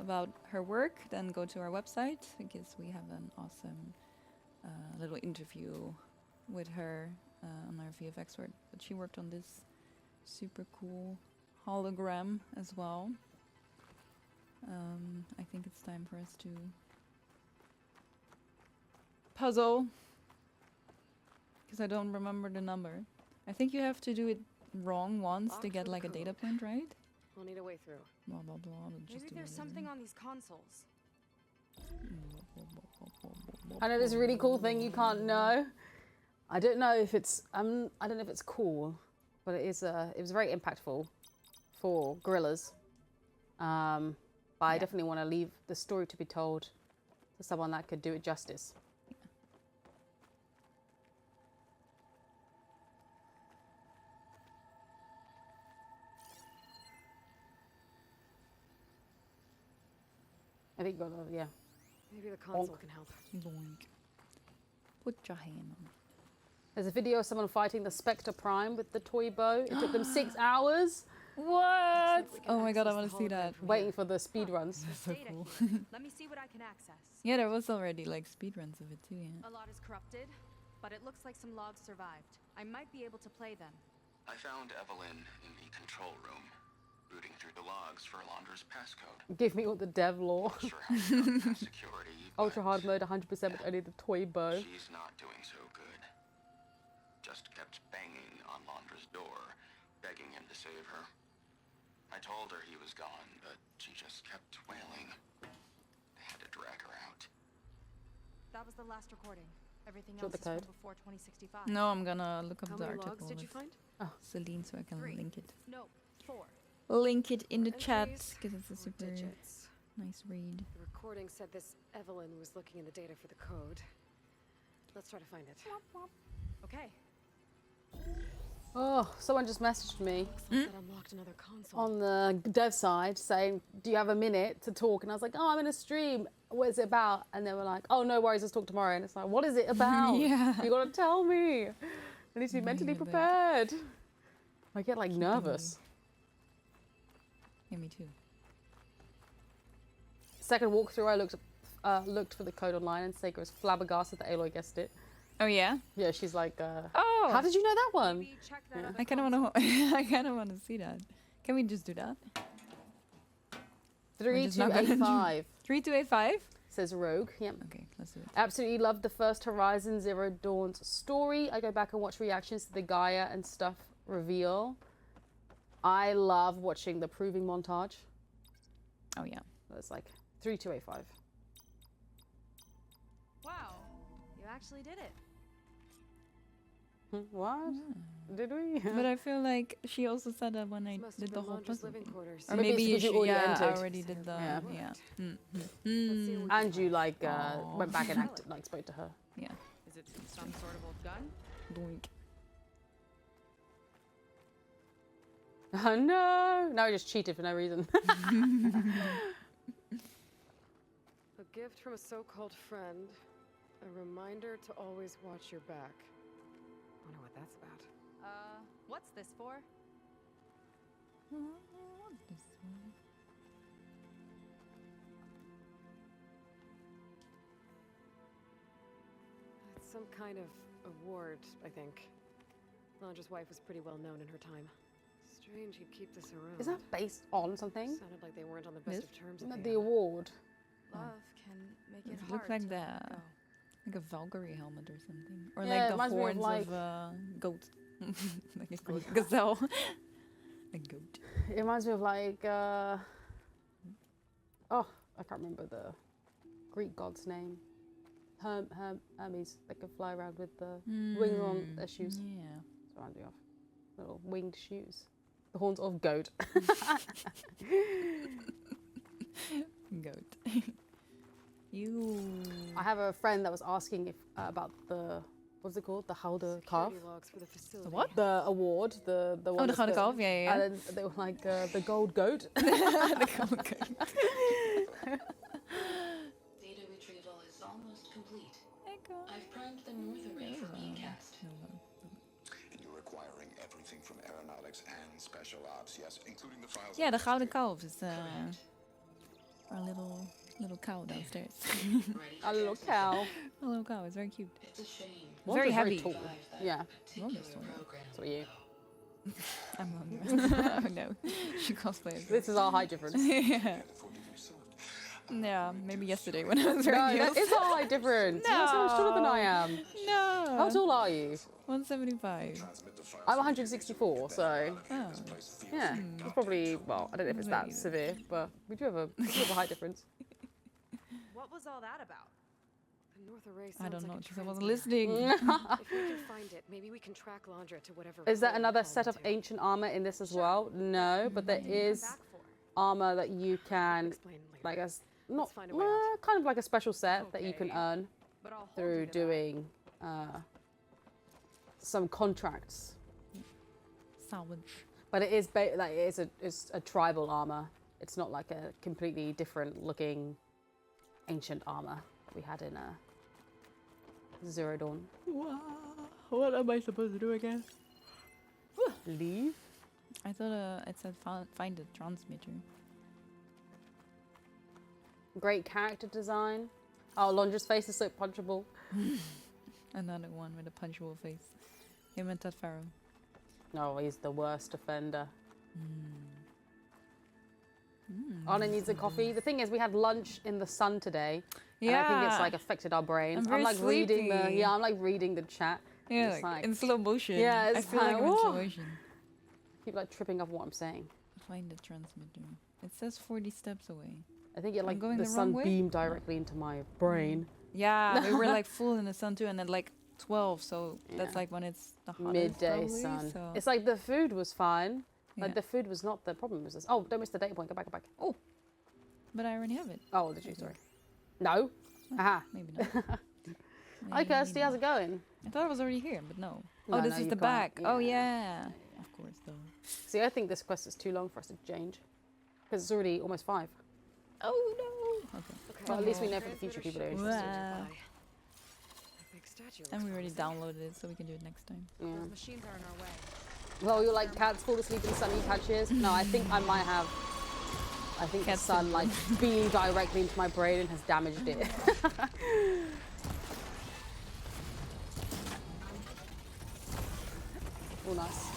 about her work, then go to our website because we have an awesome little interview with her on our VFX work. But she worked on this super cool hologram as well. I think it's time for us to puzzle because I don't remember the number. I think you have to do it wrong once to Opt get for like a code. data point, right? We'll need a way through. Blah blah blah. I'll just Maybe do there's it something again. on these consoles. I know there's a really cool thing you can't know. I don't know if it's I don't know if it's cool, but it was very impactful for Guerrillas. But I definitely want to leave the story to be told to someone that could do it justice. I think you got yeah. Maybe the console can help. Boink. Put your hand on it. There's a video of someone fighting the Spectre Prime with the toy bow. It took them 6 hours What? we can Oh my god, I access want the to see hologram that. from waiting for the speed runs. There's data here. Let me see what I can access. Yeah, there was already like speedruns of it too. Yeah. A lot is corrupted, but it looks like some logs survived. I might be able to play them. I found Evelyn in the control room, rooting through the logs for Alondra's passcode. Give me all the dev lore. Not sure how she got past security, Ultra but hard mode 100% with only the toy bow. she's not doing so good. Just kept banging on Londra's door, begging him to save her. I told her he was gone, but she just kept wailing. They had to drag her out. That was the last recording. Everything Show else the is from code. before 2065. No, I'm gonna look up How the many article logs did you with find? Celine so I can 3. link it. No, 4. Link it in the Four chat entries, because it's a 4 super digits. nice read. The recording said this Evelyn was looking in the data for the code. Let's try to find it. Okay. Oh, someone just messaged me Looks like that unlocked another console. on the dev side saying, do you have a minute to talk? And I was like, oh, I'm in a stream. What is it about? And they were like, oh, no worries, let's talk tomorrow. And it's like, what is it about? Yeah. You gotta tell me. I need to be No, mentally you're like- prepared. I get like nervous. Yeah, me too. Second walkthrough, I looked for the code online and Sega was flabbergasted that Aloy guessed it. Oh yeah. Yeah, she's like, Oh. how did you know that one? Maybe check that Yeah. other I kind of want to. I kind of want to see that. Can we just do that? 3285 3285. says Rogue. Yep. Okay, let's do it. Absolutely loved the first Horizon Zero Dawn's story. I go back and watch reactions to the Gaia and stuff reveal. I love watching the proving montage. Oh yeah. It's like 3285. Wow. You actually did it. What? Did we? But I feel like she also said that when I This must did have the been whole Londra's puzzle. living thing. quarters. Or Maybe it's maybe because you she, already yeah, entered. already did the Yeah. yeah. Let's see what we And can you find. like Aw. went back and acted, like spoke to her. Yeah. Is it some sort of old gun? Doink. Oh no! No, I just cheated for no reason. A gift from a so-called friend. A reminder to always watch your back. Wonder what that's about. What's this for? It's some kind of award, I think. Londra's wife was pretty well known in her time. Strange he'd keep this around. Is that based on something? Sounded like they weren't on the best This? of terms Isn't at that the the end. award? Love can make it It hard looks like to the let go. like a Valkyrie helmet or something, or Yeah, it like the reminds me of, horns like- of goat, like a goat, gazelle, a goat. It reminds me of like oh, I can't remember the Greek god's name. Hermes. They can fly around with the wings on their shoes. Yeah. It's reminds me of little winged shoes. The horns of goat. Goat. You. too. I have a friend that was asking if about the what's it called? The Houder Calf? Security logs for the facility. What? The award, the one. Oh, the that's Gouden Kalf, yeah. And then they were like the gold goat. The Gouden Kalf. Data retrieval is almost complete. I've primed the north array for beamcast. And you're acquiring everything from aeronautics and special ops, yes, including the files. Yeah, the Gouden Kalf is our little cow downstairs. Ready A little cow. A little cow, it's very cute. It's a shame. One's Very just heavy. tall. Yeah. Particular program. So are you. I'm oh no, she cosplays. This is our height difference. Yeah. Yeah, maybe yesterday when I was No, wearing that heels. is our height difference. You're so much taller than I am. No. How tall are you? 175. I'm 164, so Oh. yeah, it's probably, well, I don't know if it's that severe, but we do have a height difference. What was all that about? The north array sounds I don't like know, a because I wasn't transmitter. listening. If we can find it, maybe we can track Landra to whatever. Is there hole another we set of fall into. ancient armor in this as well? No, but there is Back for? armor that you can, Explain later. like not, find a way out. kind of like a special set that you can Okay. earn But I'll hold through you to that. doing some contracts. Salvage. But it is it's a tribal armor. It's not like a completely different looking ancient armor that we had in Zero Dawn. What am I supposed to do again? Leave? I thought it said find a transmitter. Great character design. Oh, Londra's face is so punchable. Another one with a punchable face. Him and Ted Farrow. No, he's the worst offender. Anna needs a coffee. The thing is, we had lunch in the sun today. And I think it's like affected our brains. I'm very like reading sleepy. I'm like reading the chat. Yeah, It's like, in slow motion. Yeah, I it's feel like like, I'm in slow whoa. motion. Keep like tripping up what I'm saying. Find the transmitter. It says 40 steps away. I think it like going the the sun wrong way? beamed directly into my brain. Yeah, we were like full in the sun too, and then like 12, so that's Yeah. like when it's the hottest. Midday probably, sun. So. It's like the food was fine. Yeah. Like the food was not the problem. It was just, oh, don't miss the data point. Go back, go back. Oh, but I already have it. Oh, did you? Sorry. No. Aha. Maybe not. Hi, Kirsty. How's it going? I thought it was already here, but no. No, Oh, this no, is you the can't. back. Oh, Yeah. yeah. Of course, though. See, I think this quest is too long for us to change. Because it's already almost 5. Oh, no. Okay. Okay. Well, at least we know for the Transmitter future people should be don't. close Wow. nearby. The big statue And looks we already promising. downloaded it, so we can do it next time. Yeah. Those machines are in our way. Well, you're like cats fall asleep in sunny patches. No, I think I might have. I think Cat the sun like beamed directly into my brain and has damaged it. Oh, nice.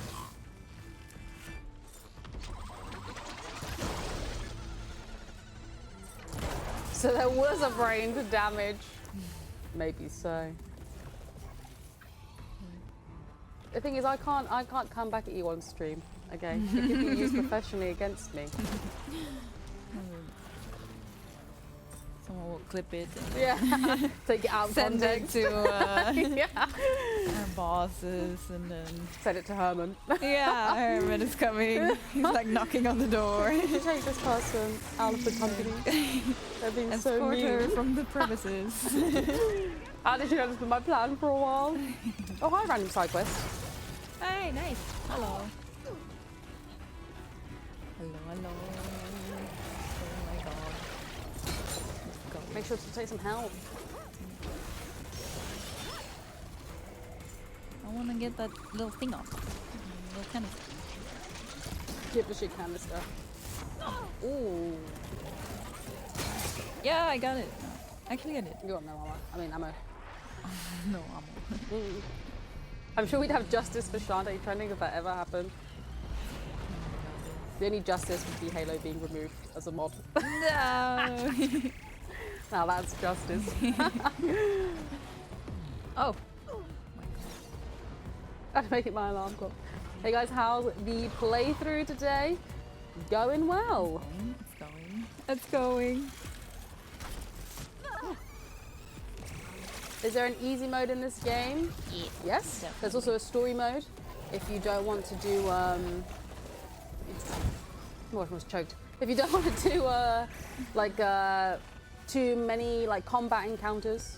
So there was a brain to damage. Maybe so. The thing is, I can't come back at you on stream. Okay, it could be used professionally against me. Someone will clip it and Yeah, take it out of send it context. to Yeah, our bosses, and then send it to Herman. yeah, Herman is coming. He's like knocking on the door. To take this person out of the company. They're being so Escort her mean. from the premises. How did you know this was my plan for a while? Oh, hi, random side quest. Hey, nice. Hello. Hello, hello. Oh my god. Let's go. Make sure to take some help. I want to get that little thing off. Little canister. Give the shit canister. Ooh, Yeah, I got it. Actually, I did. you got no ammo. I mean, ammo. No ammo. I'm sure we'd have justice for Chante trending if that ever happened. The only justice would be Halo being removed as a mod. No. Now that's justice. Oh. I'd make it my alarm clock. Hey guys, how's the playthrough today? Going well. It's going. It's going. Is there an easy mode in this game? Yes. There's also a story mode. If you don't want to do, oh, I almost choked. If you don't want to do, like, too many like combat encounters.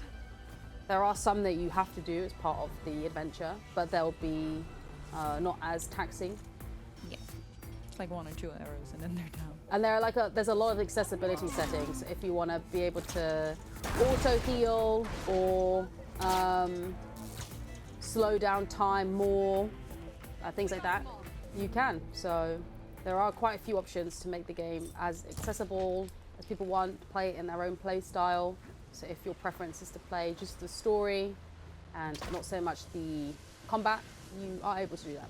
There are some that you have to do as part of the adventure, but they'll be not as taxing. Yeah. It's like 1 or 2 arrows and then they're down. And there's a lot of accessibility settings if you want to be able to auto heal or slow down time more, things like that. You can. So there are quite a few options to make the game as accessible as people want, to play it in their own play style. So if your preference is to play just the story and not so much the combat, you are able to do that.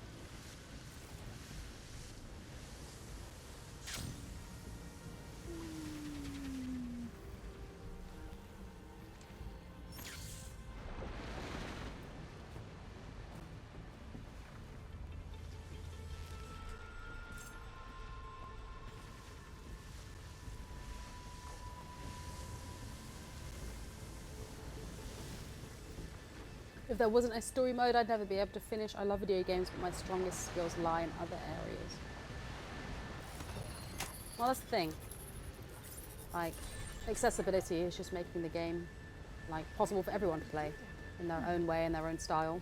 If there wasn't a story mode, I'd never be able to finish. I love video games, but my strongest skills lie in other areas. Well, that's the thing. Like, accessibility is just making the game like possible for everyone to play in their own way, in their own style.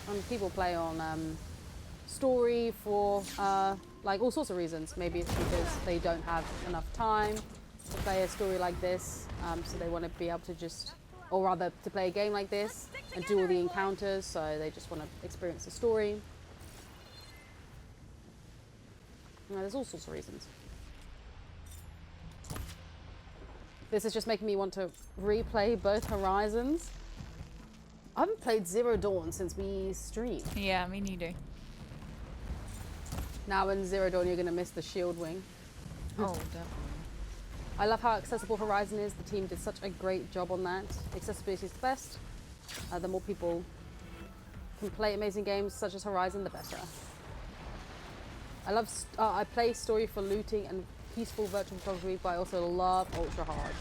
And people play on story for like all sorts of reasons. Maybe it's because they don't have enough time to play a story like this, so they want to be able to just, or rather to play a game like this and do all the encounters, so they just want to experience the story. There's all sorts of reasons. This is just making me want to replay both Horizons. I haven't played Zero Dawn since we streamed. Yeah, me neither. Now in Zero Dawn you're going to miss the shield wing. Oh, definitely. I love how accessible Horizon is. The team did such a great job on that. Accessibility is the best. The more people can play amazing games such as Horizon, the better. I play story for looting and peaceful virtual photography, but I also love ultra hard.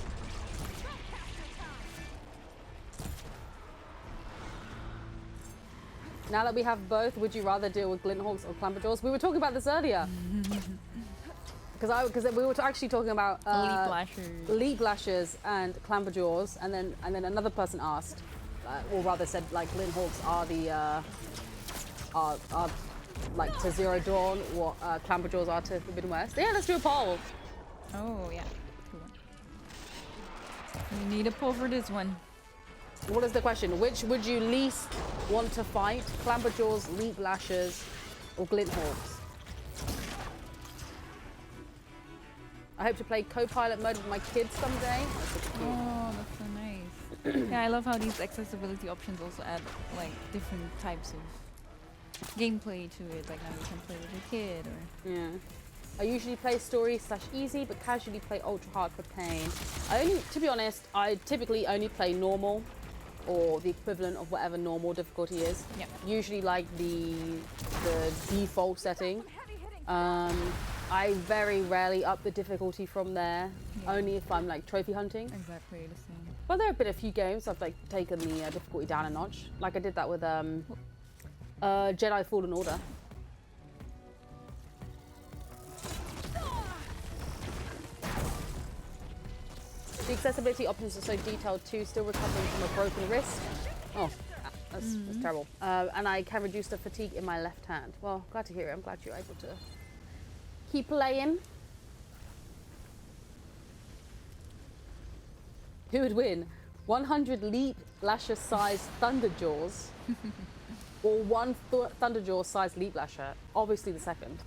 Now that we have both, would you rather deal with Glinthawks or Clamberjaws? We were talking about this earlier. Because we were actually talking about Leap Lashers and Clamberjaws, and then another person asked, or rather said, like Glinthawks are the are like to Zero Dawn what Clamberjaws are to Forbidden West. Yeah, let's do a poll. Oh yeah, cool. We need a poll for this one. What is the question? Which would you least want to fight? Clamberjaws, Leap Lashers, or Glinthawks? I hope to play co-pilot mode with my kids someday. That's so cute. Oh, that's so nice. Yeah, I love how these accessibility options also add like different types of gameplay to it. Like now you can play with your kid or... Yeah. I usually play story / easy, but casually play ultra hard for pain. To be honest, I typically only play normal or the equivalent of whatever normal difficulty is. Yeah. Usually like the default setting. I very rarely up the difficulty from there, only if I'm like trophy hunting. Exactly the same. Well, there have been a few games I've like taken the difficulty down a notch. Like I did that with Jedi Fallen Order. The accessibility options are so detailed too, still recovering from a broken wrist. Oh, that's terrible. And I can reduce the fatigue in my left hand. Well, glad to hear it. I'm glad you're able to keep playing. Who would win? 100 Leap Lasher sized Thunderjaws or one Thunderjaw sized Leap Lasher? Obviously the second.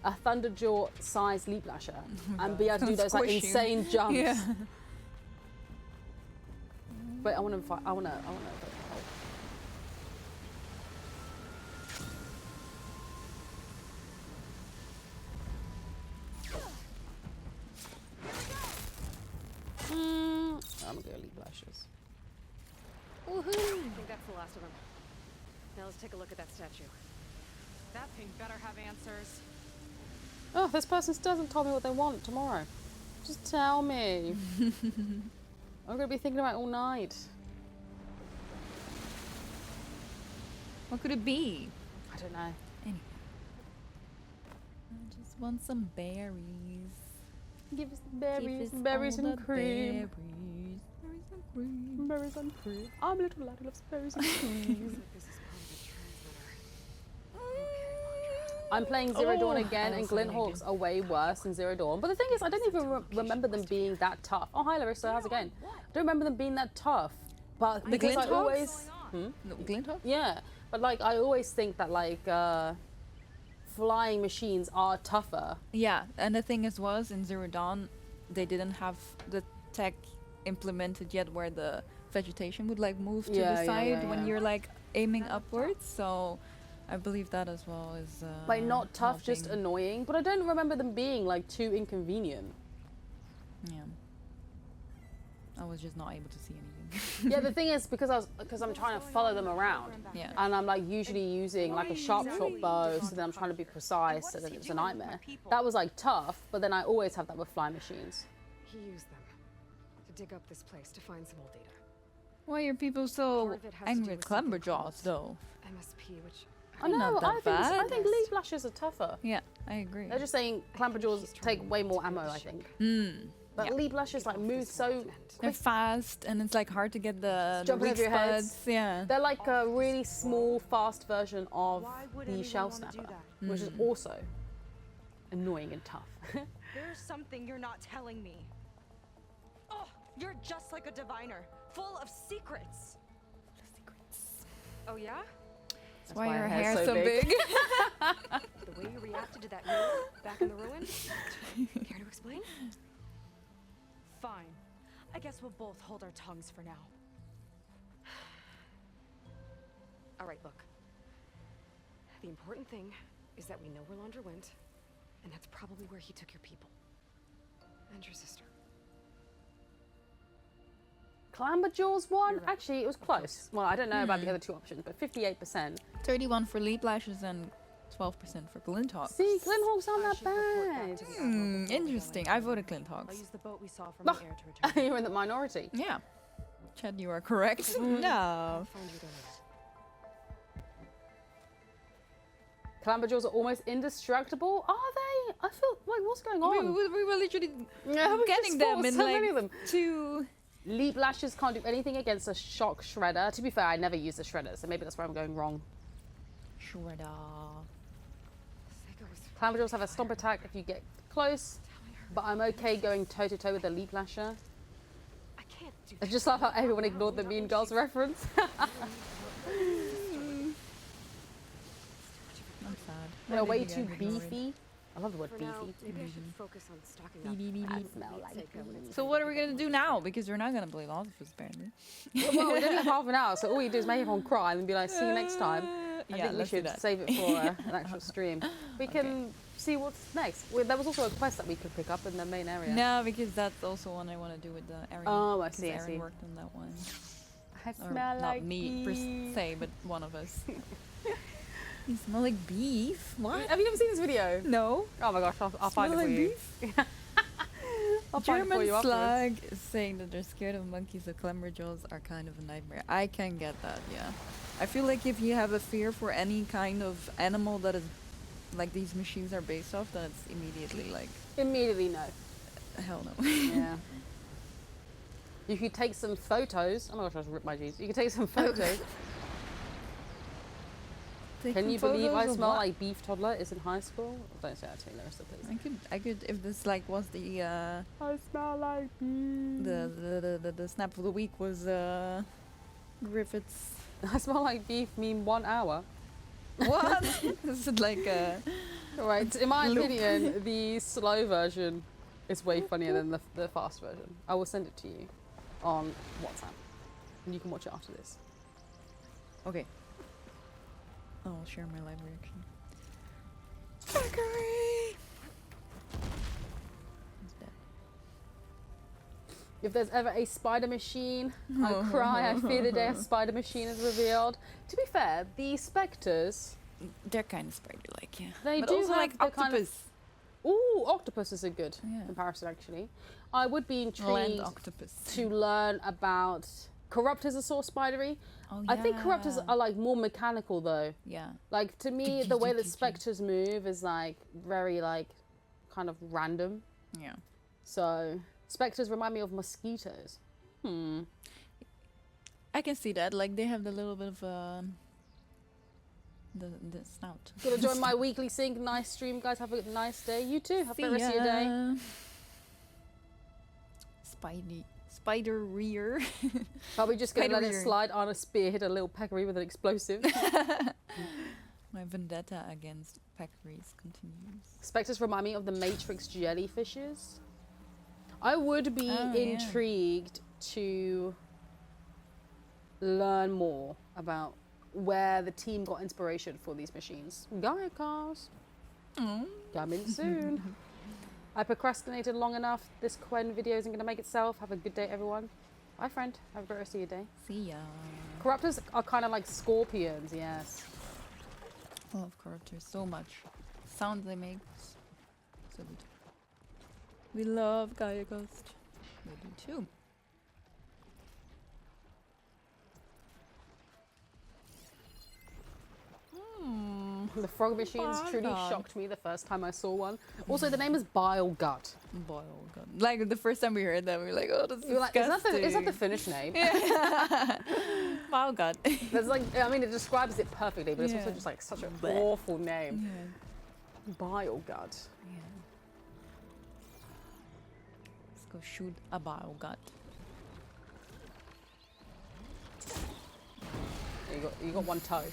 A Thunderjaw sized Leap Lasher and be able to do those like insane jumps. Yeah. But I want to fight. I want to. I'm gonna go Leap Lashers. Woohoo! I think that's the last of them. Now let's take a look at that statue. That thing better have answers. Oh, this person still hasn't told me what they want tomorrow. Just tell me. I'm gonna be thinking about it all night. What could it be? I don't know. Anyway. I just want some berries. Give us berries, Give us berries all and the cream. Berries and cream. Berries and cream. I'm a little lad who loves berries and cream. Like this is part of the transmitter. I'm playing Zero Dawn Oh, again, I and also Glint like Hawks it. are way worse than Zero Dawn. But the thing is, I don't even remember them being that tough. Oh, hi Larissa, how's it going? I don't remember them being that tough. But The because Glint I Hawks? always, No, Glint Hawk? yeah, but like I always think that like flying machines are tougher. Yeah, and the thing is was in Zero Dawn, they didn't have the tech implemented yet where the vegetation would like move to Yeah, the yeah, side yeah, when yeah. you're like aiming upwards. So I believe that as well is Like not tough, just helping. annoying. But I don't remember them being like too inconvenient. Yeah. I was just not able to see anything. Yeah, the thing is because I'm trying to follow them around. Yeah. And I'm like usually using like a sharp shot bow, so then I'm trying to be precise, and then it's a nightmare. That was like tough, but then I always have that with flying machines. He used them to dig up this place to find some old data. Why are people so Part of it has to angry do at with something Clamberjaws called though? MSP, which I They're know, not that I bad. think leaf lashes are tougher. Yeah, I agree. They're just saying clamperjaws take way more ammo, I think. But Yeah. leaf lashes like move so They're fast and it's like hard to get the Jumping weak over your heads. spots. Yeah. They're like a really small, fast version of Why would the anyone shell wanna do snapper, that? which is also annoying and tough. There's something you're not telling me. Oh, you're just like a diviner, full of secrets. Oh yeah? That's why your hair's so big. The way you reacted to that mirror back in the ruin? Care to explain? Fine. I guess we'll both hold our tongues for now. All right, look. The important thing is that we know where Laundra went, and that's probably where he took your people. And your sister. Clamberjaws one? You're right. Actually, it was close. Well, I don't know about the other two options, but 58%. 31 for leaf lashes and 12% for glint hawks. See, Glint Hawks aren't I that should report back bad. to the Admiral before we go Interesting. any I voted further. glint I'll hawks. use the boat we saw from the air to return. You're in the minority. Yeah. Chad, you are correct. No. I'll find you there later. Clamberjaws are almost indestructible. Are they? I feel like what's going on? We were literally Yeah, we getting just them fought in so like many of them. 2. Leap lashes can't do anything against a shock shredder. To be fair, I never use the shredder, so maybe that's where I'm going wrong. Shredder. Sega was Clamberjaws have a stomp attack if you get close, but I'm okay going toe to toe with the leap lasher. I can't do I that. just love how everyone ignored the Mean Girls reference. I'm sad. They're Why way did you too guys ignore it? beefy. I love the word For now, beefy. maybe I should focus on stocking up. Beep, beep, beep, I beep. smell like Sega when it's So what are we gonna do now? Because we're not gonna play Last of Us apparently. Well, we don't have half an hour, so all you do is make everyone cry and then be like, see you next time. I Yeah, think we let's do should that. save it for an actual stream. We can see what's next. There was also a quest that we could pick up in the main area. No, because that's also one I want to do with Erin. Oh, I 'cause see, I Erin see. worked on that one. I Or smell not like me per beef. se, but one of us. You smell like beef. What? Have you ever seen this video? No. Oh my gosh, I'll find it Smell for like you. beef? I'll find it for German you afterwards. slag is saying that they're scared of monkeys, so clamberjaws are kind of a nightmare. I can get that, yeah. I feel like if you have a fear for any kind of animal that is like these machines are based off, then it's immediately like, Immediately no. hell no. Yeah. You could take some photos. Oh my gosh, I just ripped my jeans. You could take some photos. Take Can some you believe I photos of smell what? like beef toddler is in high school? Don't say that to me, Larissa, please. I could, if this like was the I smell like beef. the snap of the week was Griffith's. I smell like beef mean 1 hour. What? Is it like Right, in my Loop. opinion, the slow version is way funnier than the fast version. I will send it to you on WhatsApp, and you can watch it after this. Okay. I'll share my live reaction. Zachary! He's dead. If there's ever a spider machine, I cry. I fear the day a spider machine is revealed. To be fair, the spectres, They're kind of spider-like, yeah. they but do also have like the octopus. kind of. Ooh, octopuses are good Yeah. comparison actually. I would be Land intrigued octopus. to learn about Corruptors are sort of spidery. Oh, I think corruptors yeah. are like more mechanical though. Yeah. Like to me, the way that specters move is like very like kind of random. Yeah. So specters remind me of mosquitoes. I can see that. Like they have the little bit of the snout. Gonna join my weekly sync. Nice stream, guys. Have a nice day. You too. Have a great rest of your day. Spider rear. Probably just gonna let it Spider-rear. slide on a spear, hit a little peccary with an explosive. My vendetta against peccaries continues. Spectres remind me of the Matrix jellyfishes. I would be intrigued to learn more about where the team got inspiration for these machines. Gaia cars. Coming soon. I procrastinated long enough. This Quen video isn't going to make itself. Have a good day, everyone. Bye, friend. Have a great rest of your day. See ya. Corruptors are kind of like scorpions, yes. Oh, of course, there's so much sound they make. So good. We love Gaia Ghost. We do too. The frog machines truly God. shocked me the first time I saw one. Also, the name is Bile Gut. Boil gun. Like the first time we heard that, we were like, "Oh, that's You're like, disgusting." is that the Finnish name? Wow, God. There's like, I mean, it describes it perfectly, but it's also Yeah. just like such an Blech. awful name. Yeah. Bile Gut. Yeah. Let's go shoot a bile gut. You got one toe.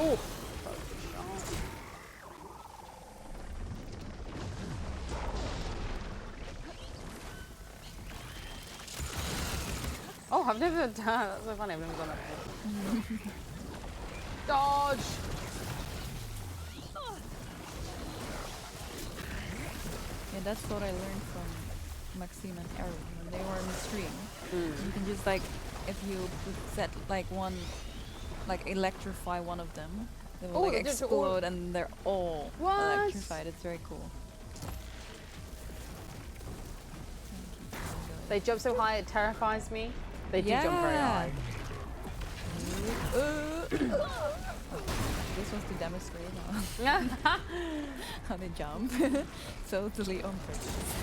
Oh. Oh, I've never done that's so funny, I've never done that before. Dodge! Yeah, that's what I learned from Maxime and Aaron when they were on the stream. You can just like, if you set like one, like electrify one of them, they will Oh, like they just all- explode and they're all What? electrified. It's very cool. They jump so high it terrifies me. They do jump very high. This was to demonstrate how they jump. Totally on purpose.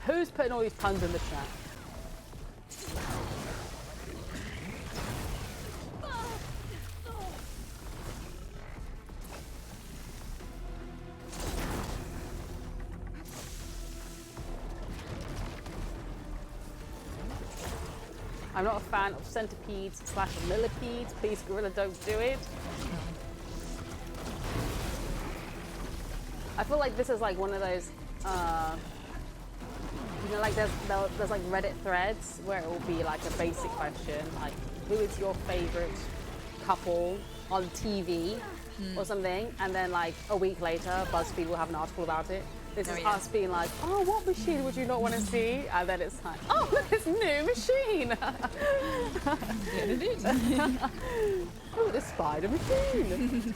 Who's putting all these puns in the chat? I'm not a fan of centipedes / millipedes. Please, Guerrilla, don't do it. I feel like this is like one of those, you know, like there's like Reddit threads where it will be like a basic question, like who is your favorite couple on TV or something, and then like a week later, BuzzFeed will have an article about it. This is us being like, oh, what machine would you not want to see? And then it's like, oh, look, this new machine. Get it in. Oh, the spider machine.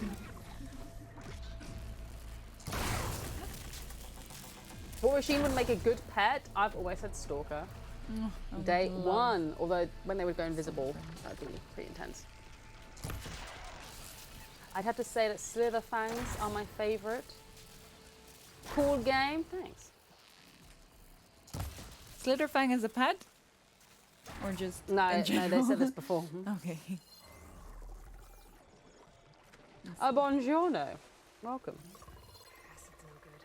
What machine would make a good pet? I've always said Stalker. Day one, although when they would go invisible, that'd be pretty intense. I'd have to say that Slitherfangs are my favorite. Cool game, thanks. Slitherfang as a pet? Or just No, in no, they general? said this before. Okay. Buongiorno. Welcome. Acid's no good.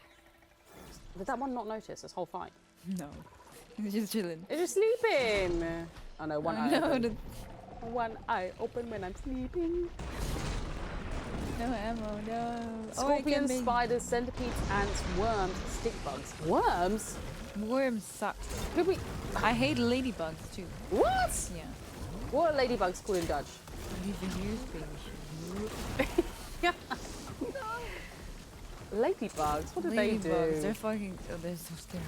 Did that one not notice this whole fight? No. He's just chilling. Is you sleeping? Oh no, one eye No, open. One eye open when I'm sleeping. no ammo, no. Scorpions, spiders, centipedes, ants, worms, stick bugs. Worms? Worms suck. Could we? I hate ladybugs too. What? Yeah. What are ladybugs called in Dutch? Ladybugs? What do they do? Ladybugs, they're fucking. Oh, they're so scary.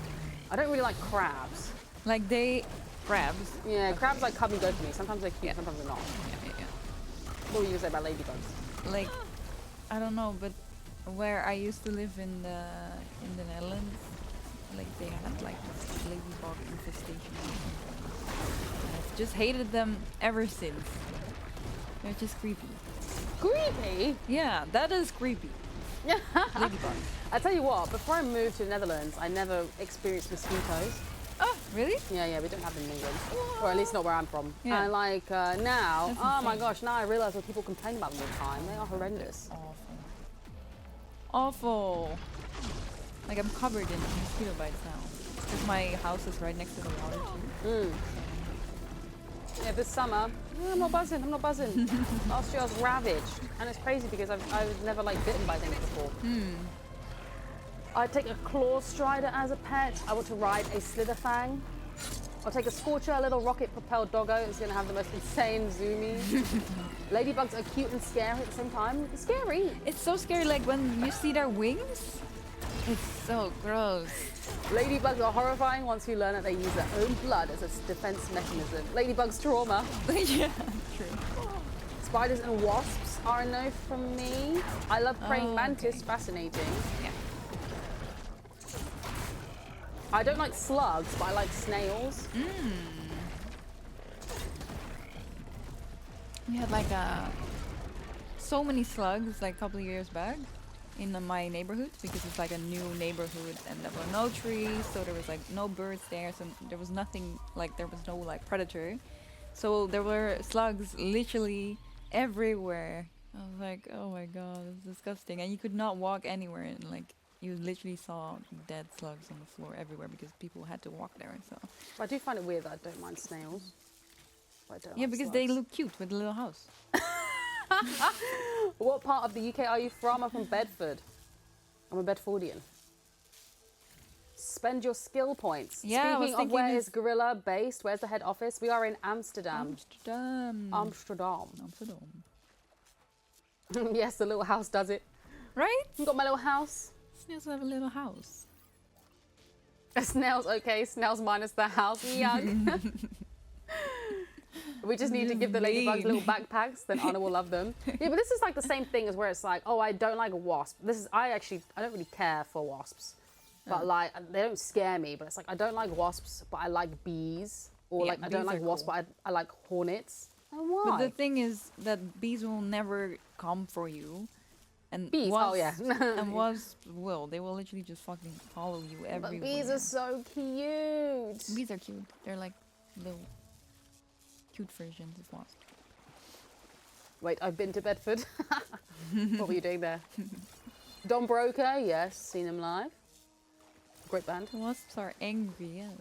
I don't really like crabs. Like they. Crabs. Yeah, crabs like come and go for me. Sometimes they're cute, sometimes they're not. Yeah. What were you gonna say about ladybugs? Like, I don't know, but where I used to live in the Netherlands, like they had like this ladybug infestation. And I've just hated them ever since. They're just creepy. Creepy? Yeah, that is creepy. Ladybugs. I tell you what, before I moved to the Netherlands, I never experienced mosquitoes. Oh, really? Yeah, we don't have them in England. Or at least not where I'm from. Yeah. And like now, That's oh my insane. gosh, now I realise what people complain about them all the time. They are horrendous. Awful. Like I'm covered in mosquito bites now. Because my house is right next to the water too. Yeah, this summer, I'm not buzzing. Last year I was ravaged. And it's crazy because I was never like bitten by things before. I'd take a claw strider as a pet. I want to ride a slitherfang. I'll take a scorcher, a little rocket-propelled doggo. It's going to have the most insane zoomies. Ladybugs are cute and scary at the same time. It's scary. It's so scary, like when you see their wings. It's so gross. Ladybugs are horrifying once you learn that they use their own blood as a defense mechanism. Ladybugs trauma. Yeah, true. Spiders and wasps are a no from me. I love praying mantis, fascinating. Yeah. I don't like slugs, but I like snails. We had like so many slugs like a couple of years back in my neighborhood because it's like a new neighborhood and there were no trees, so there was like no birds there, so there was nothing, like there was no like predator. So there were slugs literally everywhere. I was like, oh my god, it's disgusting. And you could not walk anywhere, and like you literally saw dead slugs on the floor everywhere because people had to walk there and so. I do find it weird that I don't mind snails. But I don't Yeah, like because slugs. they look cute with a little house. What part of the UK are you from? I'm from Bedford. I'm a Bedfordian. Spend your skill points. Yeah, I was Speaking of where thinking is Guerrilla based, where's the head office? We are in Amsterdam. Amsterdam. Yes, the little house does it. Right? I've got my little house. Snails have a little house. Snails, okay. Snails minus the house. Yuck. We just need to give the ladybugs little backpacks, then Anna will love them. Yeah, but this is like the same thing as where it's like, oh, I don't like a wasp. I don't really care for wasps. But like, they don't scare me. But it's like, I don't like wasps, but I like bees. Or Yeah, like, I don't bees like are wasps, cool. but I like hornets. And why? But the thing is that bees will never come for you. And Bees? Oh, yeah. and wasps will. They will literally just fucking follow you everywhere. But bees are so cute. Bees are cute. They're like little cute versions of wasps. Wait, I've been to Bedford. What were you doing there? Don Broker, yes, seen him live. Great band. The wasps are angry, yes.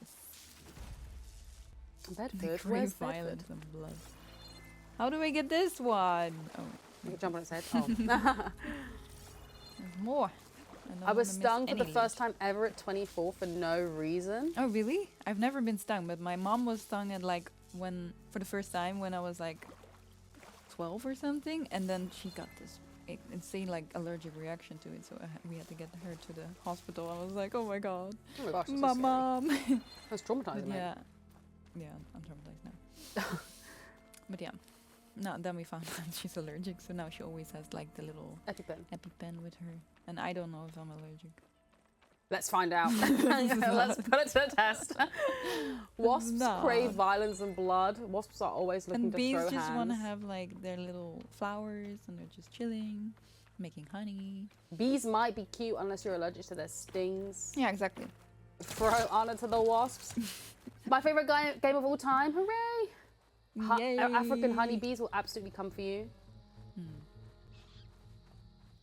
They Bedford, crave where's violence Bedford? and blood. How do I get this one? Oh, You can jump on its head. Oh. there's more. don't I was wanna miss stung for the any first leaves. time ever at 24 for no reason. Oh, really? I've never been stung, but my mom was stung at like for the first time when I was like 12 or something, and then she got this insane like allergic reaction to it, so we had to get her to the hospital. I was like, oh my god, Oh my gosh, that's my so scary. mom. That's traumatizing, mate. Yeah, I'm traumatized now. But yeah, no, then we found out she's allergic, so now she always has like the little EpiPen. EpiPen with her, and I don't know if I'm allergic. Let's find out. Let's put it to the test. Wasps not. crave violence and blood. Wasps are always looking And to bees throw just want to hands. have like their little flowers, and they're just chilling, making honey. Bees might be cute unless you're allergic to their stings. Yeah, exactly. Throw honor to the wasps. My favorite game of all time. Hooray! Yay. African honeybees will absolutely come for you.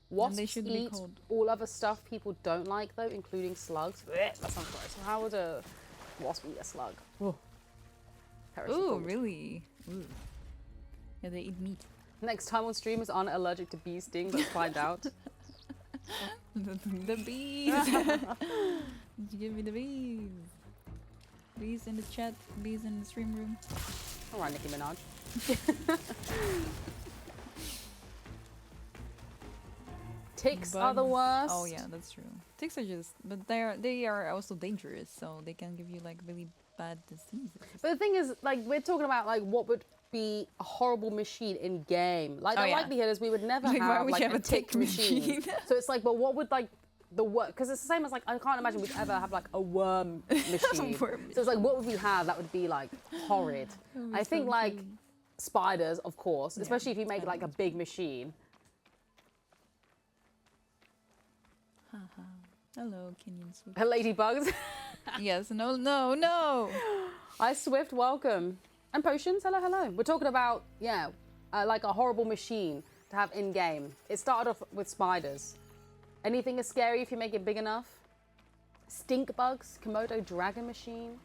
Wasps they should be eat called- all other stuff people don't like, though, including slugs. Blech, that sounds gross. How would a wasp eat a slug? Ooh, Parasite. really? Ooh. Yeah, they eat meat. Next time on stream is Anna allergic to bee sting. Let's find out. The bees. Give me the bees. Bees in the chat. Bees in the stream room. All right, Nicki Minaj. Ticks are the Bugs. worst. Oh yeah, that's true. Ticks are just, but they are also dangerous, so they can give you like really bad diseases. But the thing is, like, we're talking about like what would be a horrible machine in game? Like Oh, the yeah. likelihood is we would never Like, why have would like you have a a tick tick machine. machine? So it's like, but what would like the work? Because it's the same as like I can't imagine we'd ever have like a worm machine. Worm So it's like, what would we have that would be like horrid? I think like spiders, of course, especially if you make like a big machine. Hello, Kenyan Swift. Ladybugs. Yes, no. Hi Swift, welcome. And Potions, hello, hello. We're talking about, like a horrible machine to have in-game. It started off with spiders. Anything is scary if you make it big enough. Stink bugs, Komodo dragon machine.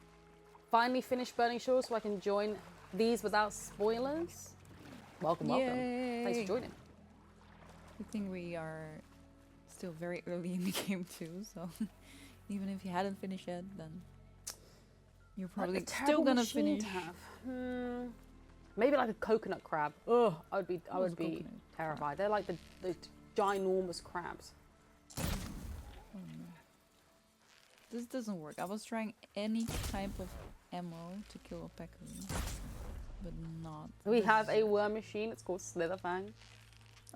Finally finished Burning Shores so I can join these without spoilers. Welcome, welcome. Thanks Yay. for joining. I think we are still very early in the game too, so even if you hadn't finished yet, then you're probably Like a still terrible gonna machine finish. to have. Maybe like a coconut crab. Ugh, I would be coconut terrified. They're like the ginormous crabs. This doesn't work. I was trying any type of ammo to kill a peccary, but not. We this. have a worm machine. It's called Slitherfang.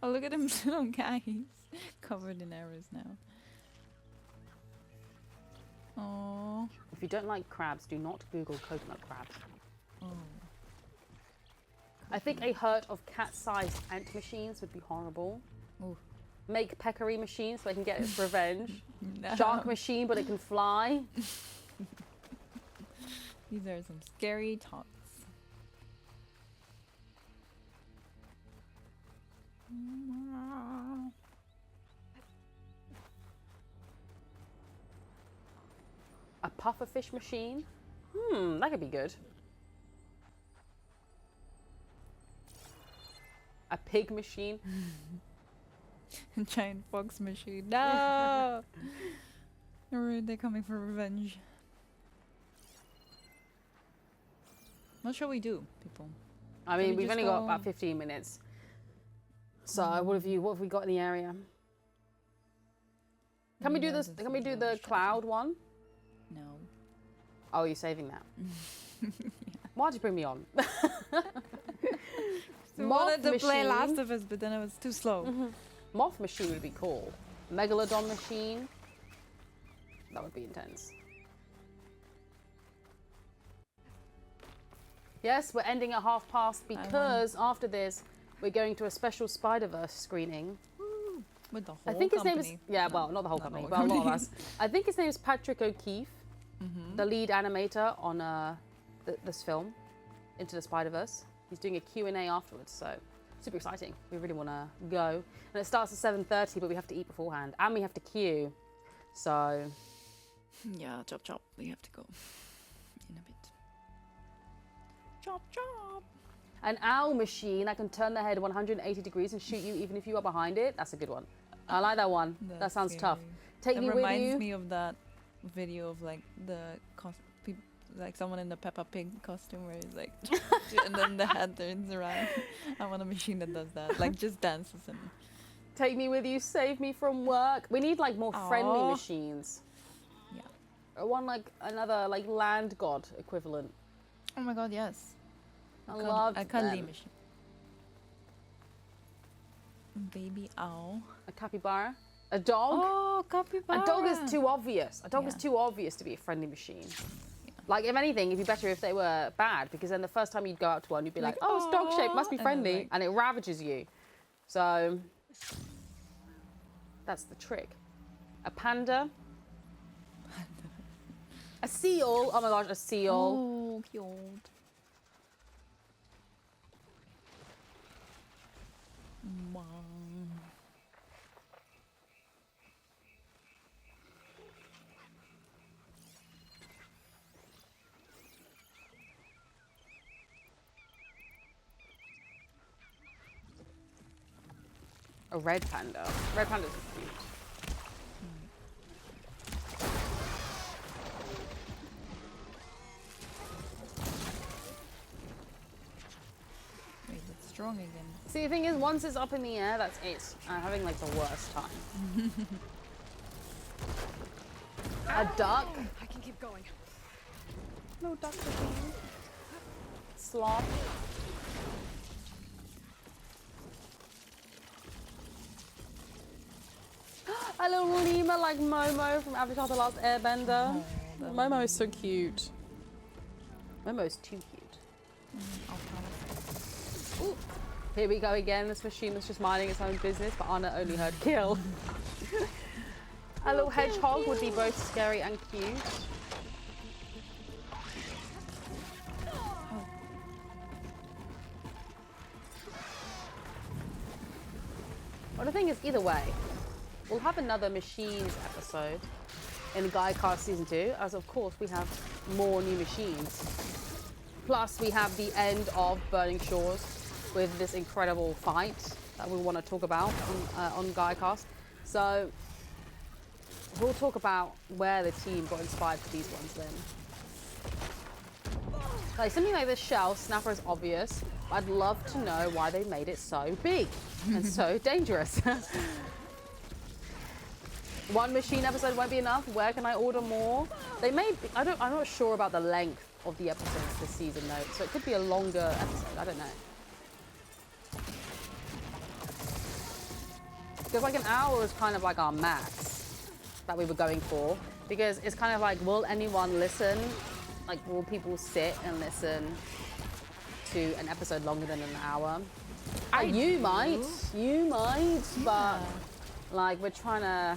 Oh, look at them little guys covered in arrows now. Oh. If you don't like crabs, do not Google coconut crabs. Oh. I think a herd of cat-sized ant machines would be horrible. Ooh. Make peccary machines so I can get its revenge. No. Shark machine, but it can fly. These are some scary thoughts. A pufferfish machine. That could be good. A pig machine. Giant fox machine. No! Alright, they're coming for revenge. What shall we do, people? I we mean, we've just only got go- about 15 minutes. So what have we got in the area? Can we do this? Can we do the cloud one? No. Oh, you're saving that. Why'd you bring me on? I wanted to play machine. Last of Us, but then it was too slow. Moth machine would be cool. Megalodon machine. That would be intense. Yes, we're ending at 1:30 because after this, we're going to a special Spider-Verse screening. With the whole I think his name is, company. well, not the whole company, whole but a lot of company. us. I think his name is Patrick O'Keefe, the lead animator on this film, Into the Spider-Verse. He's doing a Q&A afterwards, so super exciting. We really want to go. And it starts at 7:30, but we have to eat beforehand, and we have to queue. So, Yeah, chop chop. We have to go in a bit. Chop chop. an owl machine that can turn their head 180 degrees and shoot you even if you are behind it. That's a good one. I like that one. That That's sounds tough. scary. Take It me with reminds you. me of that video of like the like someone in the Peppa Pig costume where he's like, and then the head turns around. I want a machine that does that, like just dances and. Take me with you. Save me from work. We need like more friendly Aw. machines. Yeah. Or one like another like land god equivalent. Oh my god, yes. I love a cuddly them. machine. Baby owl. A capybara. A dog. Oh, capybara. A dog is too obvious. A dog is Yeah. too obvious to be a friendly machine. Like, if anything, it'd be better if they were bad, because then the first time you'd go out to one, you'd be like, oh, it's dog shaped, must be Aw, and then, friendly, like- and it ravages you. So, that's the trick. A panda. A seal. Oh my gosh, a seal. Oh, cute. Wow. A red panda. Red pandas are cute. Wait, it's strong again. See, the thing is, once it's up in the air, that's it. I'm having like the worst time. A duck. I can keep going. No duck machine. Sloth. little lemur like Momo from Avatar: The Last Airbender. Oh, Momo is so cute. Momo is too cute. Ooh. Here we go again. This machine was just minding its own business, but Anna only heard kill. A little hedgehog would be both scary and cute. Well, the thing is, either way, we'll have another machines episode in Gaia Season 2, as of course we have more new machines. Plus, we have the end of Burning Shores with this incredible fight that we want to talk about on Gaiacast. So we'll talk about where the team got inspired for these ones then. Like something like this shell, Snapper is obvious. I'd love to know why they made it so big and so dangerous. One machine episode won't be enough. Where can I order more? They may be, I'm not sure about the length of the episodes this season though. So it could be a longer episode, I don't know. Because like an hour is kind of like our max that we were going for. Because it's kind of like, will anyone listen? Like, will people sit and listen to an episode longer than an hour? You might, but like we're trying to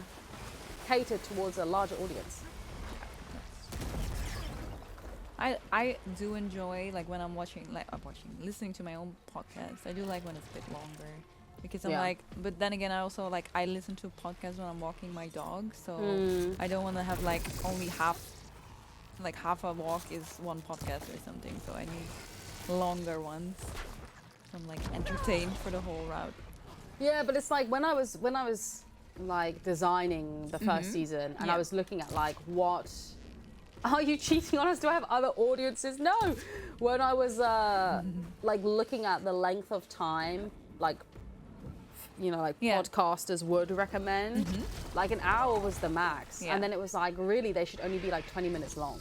cater towards a larger audience. I do enjoy like when I'm listening to my own podcast. I do like when it's a bit longer because I'm like, but then again, I also like I listen to podcasts when I'm walking my dog, so I don't want to have like only half a walk is one podcast or something. So I need longer ones. So I'm like entertained for the whole route. Yeah, but it's like when I was like designing the first season and I was looking at like what are you cheating on us? Do I have other audiences? No. When I was like looking at the length of time, like podcasters would recommend, like an hour was the max. And then it was like really they should only be like 20 minutes long.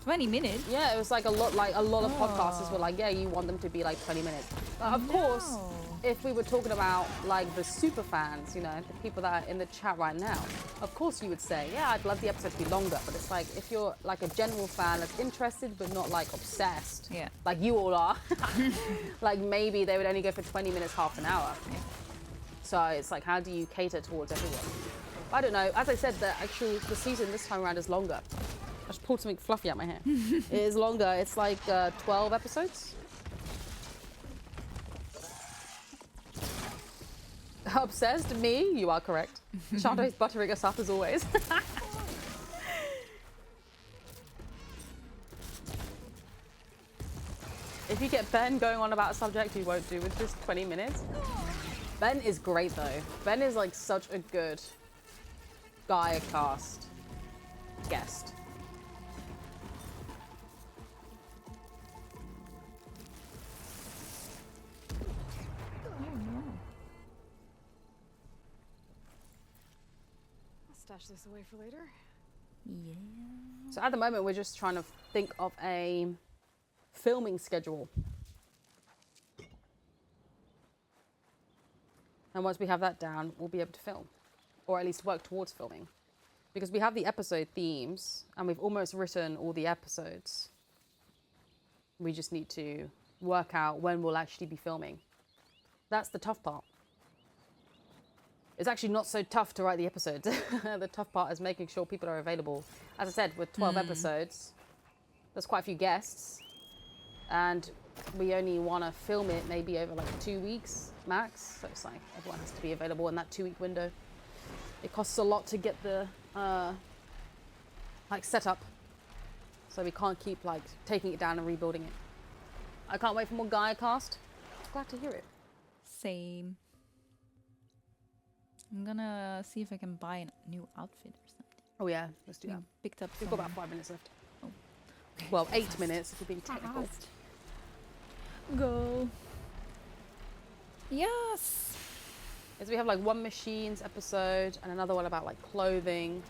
20 minutes? Yeah, it was like a lot of podcasters were like, yeah, you want them to be like 20 minutes. Of course, if we were talking about like the super fans, the people that are in the chat right now, of course you would say, yeah, I'd love the episode to be longer. But it's like, if you're like a general fan that's interested but not like obsessed, like you all are, like maybe they would only go for 20 minutes, half an hour. So it's like, how do you cater towards everyone? I don't know. As I said, the season this time around is longer. I just pulled something fluffy out my hair. It is longer. It's like 12 episodes. Obsessed? Me? You are correct. Chante is buttering us up as always. If you get Ben going on about a subject you won't do with just 20 minutes. Ben is great though. Ben is like such a good Gaiacast guest. Stash this away for later. Yeah. So at the moment, we're just trying to think of a filming schedule. And once we have that down, we'll be able to film, or at least work towards filming. Because we have the episode themes, and we've almost written all the episodes. We just need to work out when we'll actually be filming. That's the tough part. It's actually not so tough to write the episodes. The tough part is making sure people are available. As I said, with 12 episodes, there's quite a few guests. And we only want to film it maybe over like 2 weeks max. So it's like everyone has to be available in that 2-week window. It costs a lot to get the set up. So we can't keep like taking it down and rebuilding it. I can't wait for more Gaiacast. Glad to hear it. Same. I'm gonna see if I can buy a new outfit or something. Oh yeah, let's do that. Picked up. We've got about 5 minutes left. Oh. Well, 8 minutes if we're being technical. Go. Yes. Is we have like one machines episode and another one about like clothing.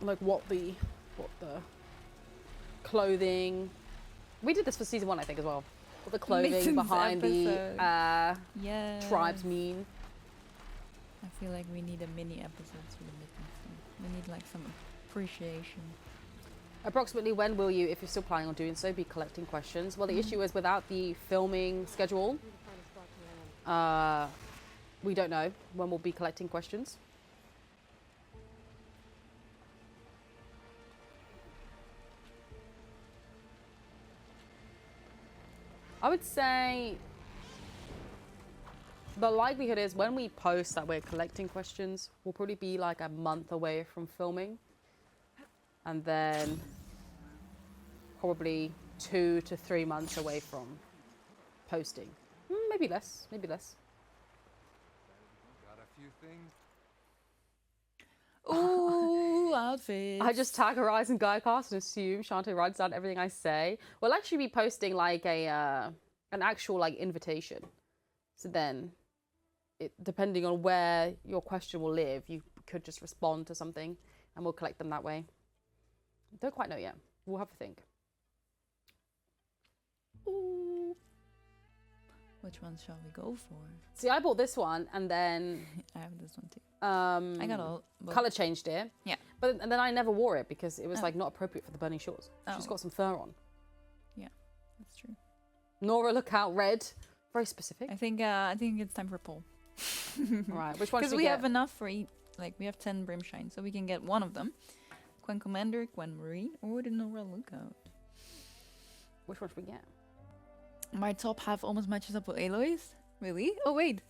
Like what the clothing. We did this for season 1, I think, as well. What the clothing Mason's behind episode. the tribes mean. I feel like we need a mini episode for the midnight thing. We need like some appreciation. Approximately when will you, if you're still planning on doing so, be collecting questions? Well, the issue is without the filming schedule, we don't know when we'll be collecting questions. I would say the likelihood is when we post that we're collecting questions, we'll probably be like a month away from filming. And then probably 2 to 3 months away from posting. Maybe less, maybe less. Got a few things. Ooh, outfits. I just tag Horizon Guycast and assume Chante writes down everything I say. We'll actually be posting like an actual like invitation. So then, depending on where your question will live, you could just respond to something, and we'll collect them that way. Don't quite know yet. We'll have to think. Ooh. Which one shall we go for? See, I bought this one, and then I have this one too. I got all both. color changed it. Yeah. And then I never wore it because it was like not appropriate for the burning shores. She's got some fur on. Yeah, that's true. Nora, look out, red. Very specific. I think it's time for a poll. All right, which one should Because we have enough for each. Like we have 10 Brimshine, so we can get one of them. Quen Commander, Quen Marine, or the Nora Lookout. Which one should we get? My top half almost matches up with Aloy's. Really? Oh wait.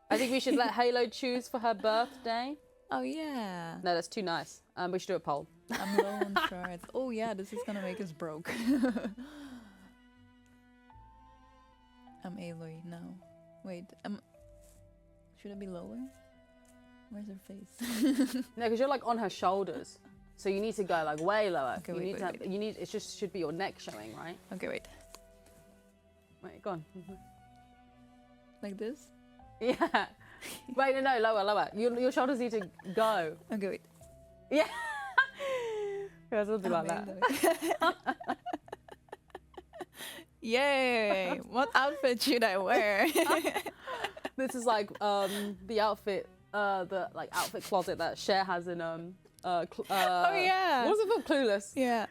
I think we should let Halo choose for her birthday. Oh yeah. No, that's too nice. We should do a poll. I'm low on shards. Oh yeah, this is gonna make us broke. I'm Aloy now. Wait, should I be lower? Where's her face? No, because you're like on her shoulders. So you need to go like way lower. Okay, wait. It just should be your neck showing, right? Okay, wait. Wait, go on. Like this? Yeah. Wait, no, lower. Your shoulders need to go. Okay, wait. Yeah. Yeah, something like that. Yay! What outfit should I wear? This is like the outfit, the like outfit closet that Cher has in oh yeah. What was it called? Clueless. Yeah.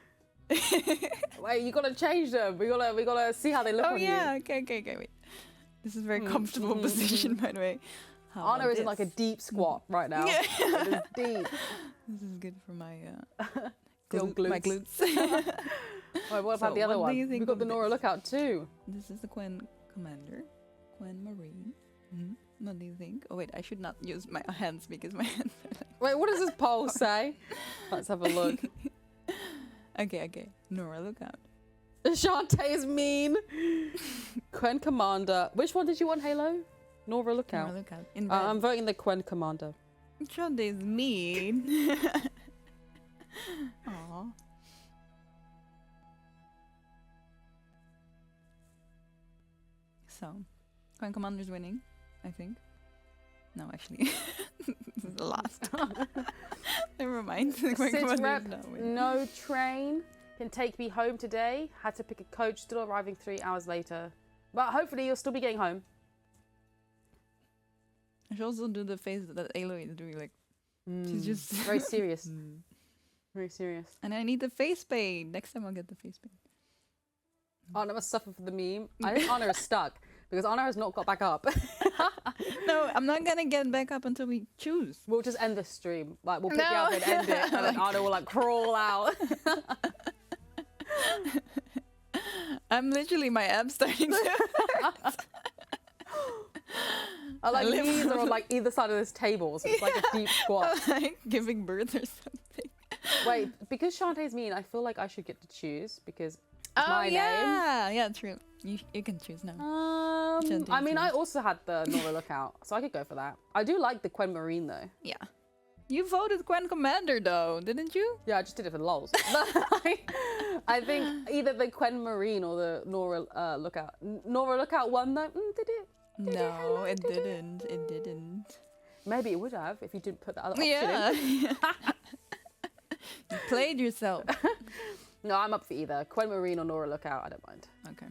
Wait, you gotta change them. We gotta see how they look Oh on yeah. you. Okay. Wait. This is a very comfortable position, by the way. How Anna about is in like a this? deep squat right now. Yeah. It is deep. This is good for my My glutes. Wait, what about the other one? We've got the Nora Lookout too. This is the Quen Commander, Quen Marine. What do you think? Oh wait, I should not use my hands because my hands are like... Wait, what does this poll say? Let's have a look. Okay. Nora Lookout. Chante is mean. Quen Commander. Which one did you want, Halo? Nora Lookout. Nora Lookout. In red. I'm voting the Quen Commander. Chante is mean. Aww. So, Quen Commander's winning, I think. No, actually, this is the last. Never mind. Quen Commander's Rep, not winning. no train can take me home today. Had to pick a coach, still arriving 3 hours later. But hopefully you'll still be getting home. I should also do the face that Aloy is doing, like, she's just... Very serious. Very serious. And I need the face paint. Next time I'll get the face paint. Anna must suffer for the meme. I think Anna is stuck because Anna has not got back up. No, I'm not gonna get back up until we choose. We'll just end the stream. Like, we'll pick you up and end it, and then Anna will like crawl out. I'm literally, my abs starting to hurt. I like knees are on like either side of this table, so it's like a deep squat. I'm like giving birth or something. Wait, because Chante's mean, I feel like I should get to choose because it's my name. Yeah, true. You can choose now. I mean, I also had the Nora Lookout, so I could go for that. I do like the Quen Marine though. Yeah. You voted Quen Commander though, didn't you? Yeah, I just did it for the lols. I think either the Quen Marine or the Nora Lookout. Nora Lookout won though. Did it? No, it didn't. It didn't. Maybe it would have if you didn't put that other option Yeah. in. You played yourself. No, I'm up for either. Quen Marine or Nora Lookout, I don't mind. Okay.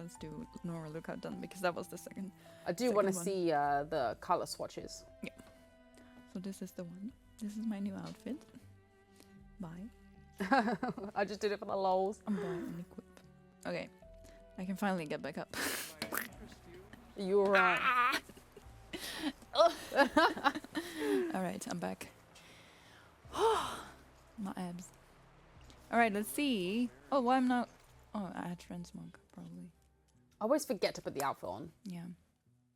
let's do Nora Lookout done because that was the second. I do want to one. see the color swatches. So this is the one. This is my new outfit. Bye. I just did it for the lols. I'm buy and equip. Okay, I can finally get back up. You're right. All right, I'm back. My abs. All right, let's see. Oh, why I'm not? Oh, I had transmog probably. I always forget to put the outfit on. Yeah,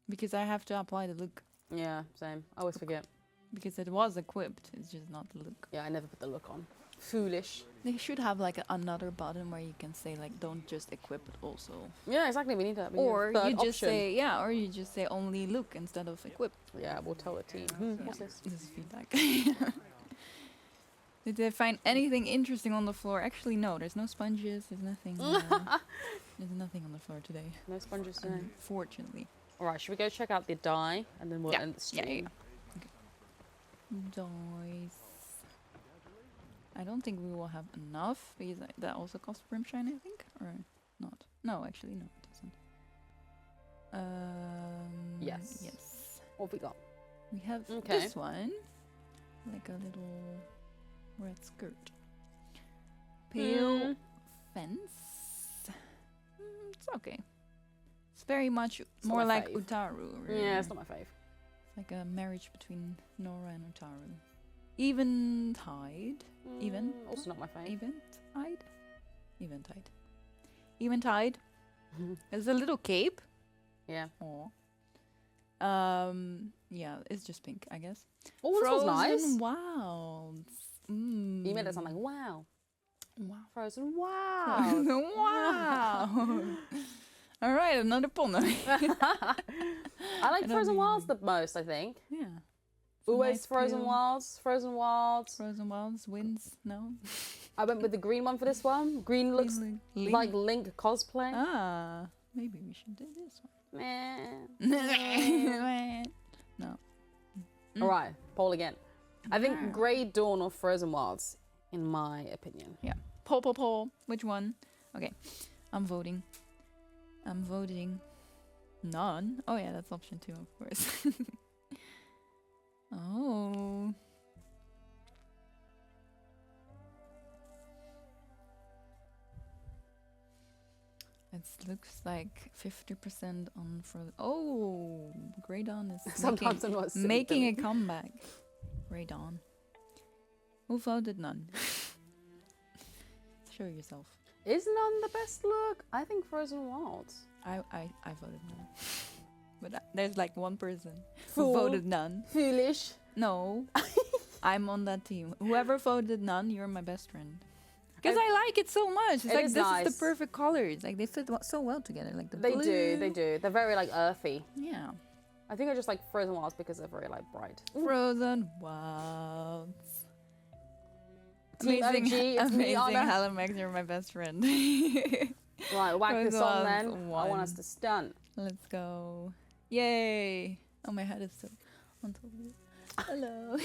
because I have to apply the look. Yeah, same. I always forget. Because it was equipped, it's just not the look. Yeah, I never put the look on. Foolish. They should have like another button where you can say like, don't just equip, but also. Yeah, exactly. We need that. We need a Or third you just option. say or you just say only look instead of equip. Yeah, we'll tell the team. What's this? This is feedback. Did they find anything interesting on the floor? Actually, no. There's no sponges. There's nothing. There's nothing on the floor today. No sponges today. Unfortunately. All right, should we go check out the dye and then we'll end the stream? Dice. I don't think we will have enough because that also costs greenshine, I think, or not. No, actually, no, it doesn't. Yes. Yes. What have we got? We have Okay. this one, like a little red skirt. Pale fence. It's okay. It's very much not more my like fave. Utaru. Really. Yeah, it's not my fave. It's like a marriage between Nora and Utaru. Eventide. Even. Also not my fave. Eventide. Eventide. Eventide. It's a little cape. Yeah. Aw. Yeah, it's just pink, I guess. Oh, this was nice. Frozen Wilds. You made it sound like wow. Wow. Frozen wow. Wow. All right, another pun. I like don't Frozen think Wilds the most, I think. Yeah. It's a Always nice Frozen pale- Wilds. Frozen Wilds. Frozen Wilds wins. No. I went with the green one for this one. Green looks Link. like Link cosplay. Ah, maybe we should do this Meh. one. No. All right, poll again. I think Grey Dawn or Frozen Wilds, in my opinion. Yeah. Poll. Which one? Okay. I'm voting. None. Oh yeah, that's option 2, of course. Oh. It looks like 50% on Frozen. Oh, Grey Dawn is Sometimes I'm not making a comeback. Grey Dawn. Who voted none? Show yourself. Is none the best look? I think Frozen Wilds. I voted none. But there's like one person Fool. who voted none. Foolish. No. I'm on that team. Whoever voted none, you're my best friend. Because I like it so much. It's It like is this nice. is the perfect colors. Like they fit so well together. Like the They blue. do. They're very like earthy. Yeah. I think I just like Frozen Wilds because they're very like bright. Frozen Wilds. Team OG, it's me, amazing. Anna. Halamax, you're my best friend. Right, whack this Frozen on then. Wilds I want us one. to stunt. Let's go. Yay. Oh, my head is still on top of it. Hello.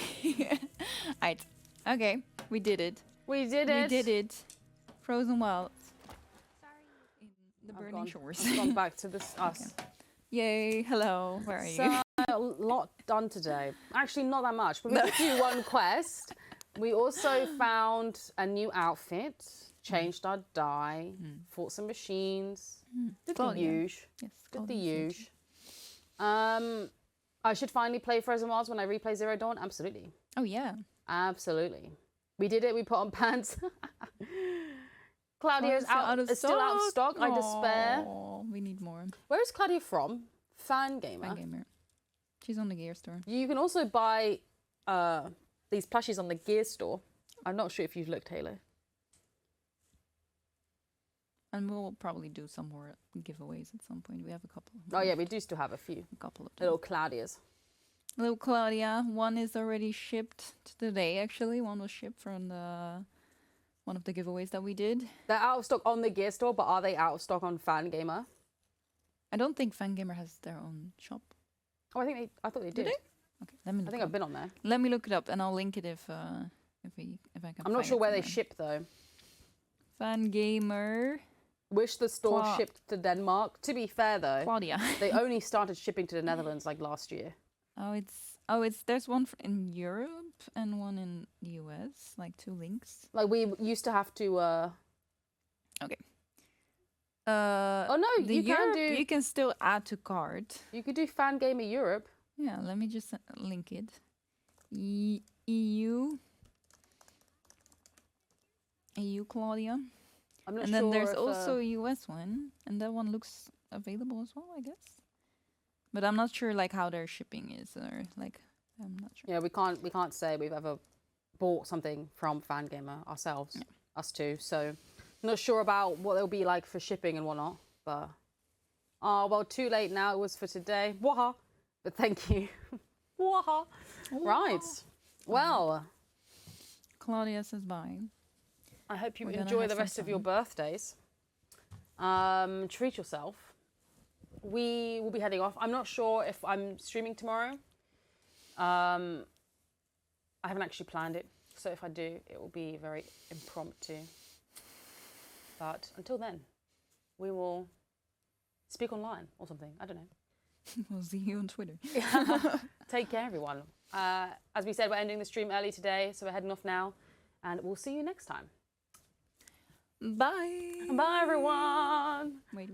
Alright. Okay. We did it. We did it. We did it. Frozen Wilds. In the I've burning gone- shores. I've gone back to this us. Yay. Hello. Where are you? So a lot done today. Actually, not that much. But we did do one quest. We also found a new outfit, changed our dye, fought some machines. Did the Claudia. huge. Yes. Did the Golden huge. I should finally play Frozen Wilds when I replay Zero Dawn. Absolutely. Oh, yeah. Absolutely. We did it. We put on pants. Claudia's still out of stock. I despair. Aw, we need more. Where is Claudia from? Fangamer. Fangamer. She's on the gear store. You can also buy these plushies on the gear store. I'm not sure if you've looked, Halo. And we'll probably do some more giveaways at some point. We have a couple. Oh yeah, we do still have a few. A couple of them. Little Claudias. Little Claudia. One is already shipped today, actually. One was shipped from one of the giveaways that we did. They're out of stock on the gear store, but are they out of stock on Fangamer? I don't think Fangamer has their own shop. Oh, I thought they did. they? Okay, let me I look think it I've up. been on there. Let me look it up, and I'll link it if I can. I'm not find sure it where they somewhere. ship though. Fangamer. Wish the store shipped to Denmark. To be fair though, Claudia. they only started shipping to the Netherlands like last year. There's one in Europe and one in the US, like 2 links. Like we used to have to. Okay. Oh no, you can still add to cart. You could do Fangamer Europe. Yeah, let me just link it. EU Claudia. I'm not and sure. Then there's also a US one, and that one looks available as well, I guess. But I'm not sure like how their shipping is, or like I'm not sure. Yeah, we can't say we've ever bought something from Fangamer ourselves, us two. So not sure about what they'll be like for shipping and whatnot. But well, too late now. It was for today. Waha. But thank you. Waha. Right. Well, Claudia says bye. I hope you enjoy the rest of your birthdays. Treat yourself. We will be heading off. I'm not sure if I'm streaming tomorrow. I haven't actually planned it. So if I do, it will be very impromptu. But until then, we will speak online or something. I don't know. We'll see you on Twitter. Take care, everyone. As we said, we're ending the stream early today, so we're heading off now. And we'll see you next time. Bye. Bye, everyone. Wait.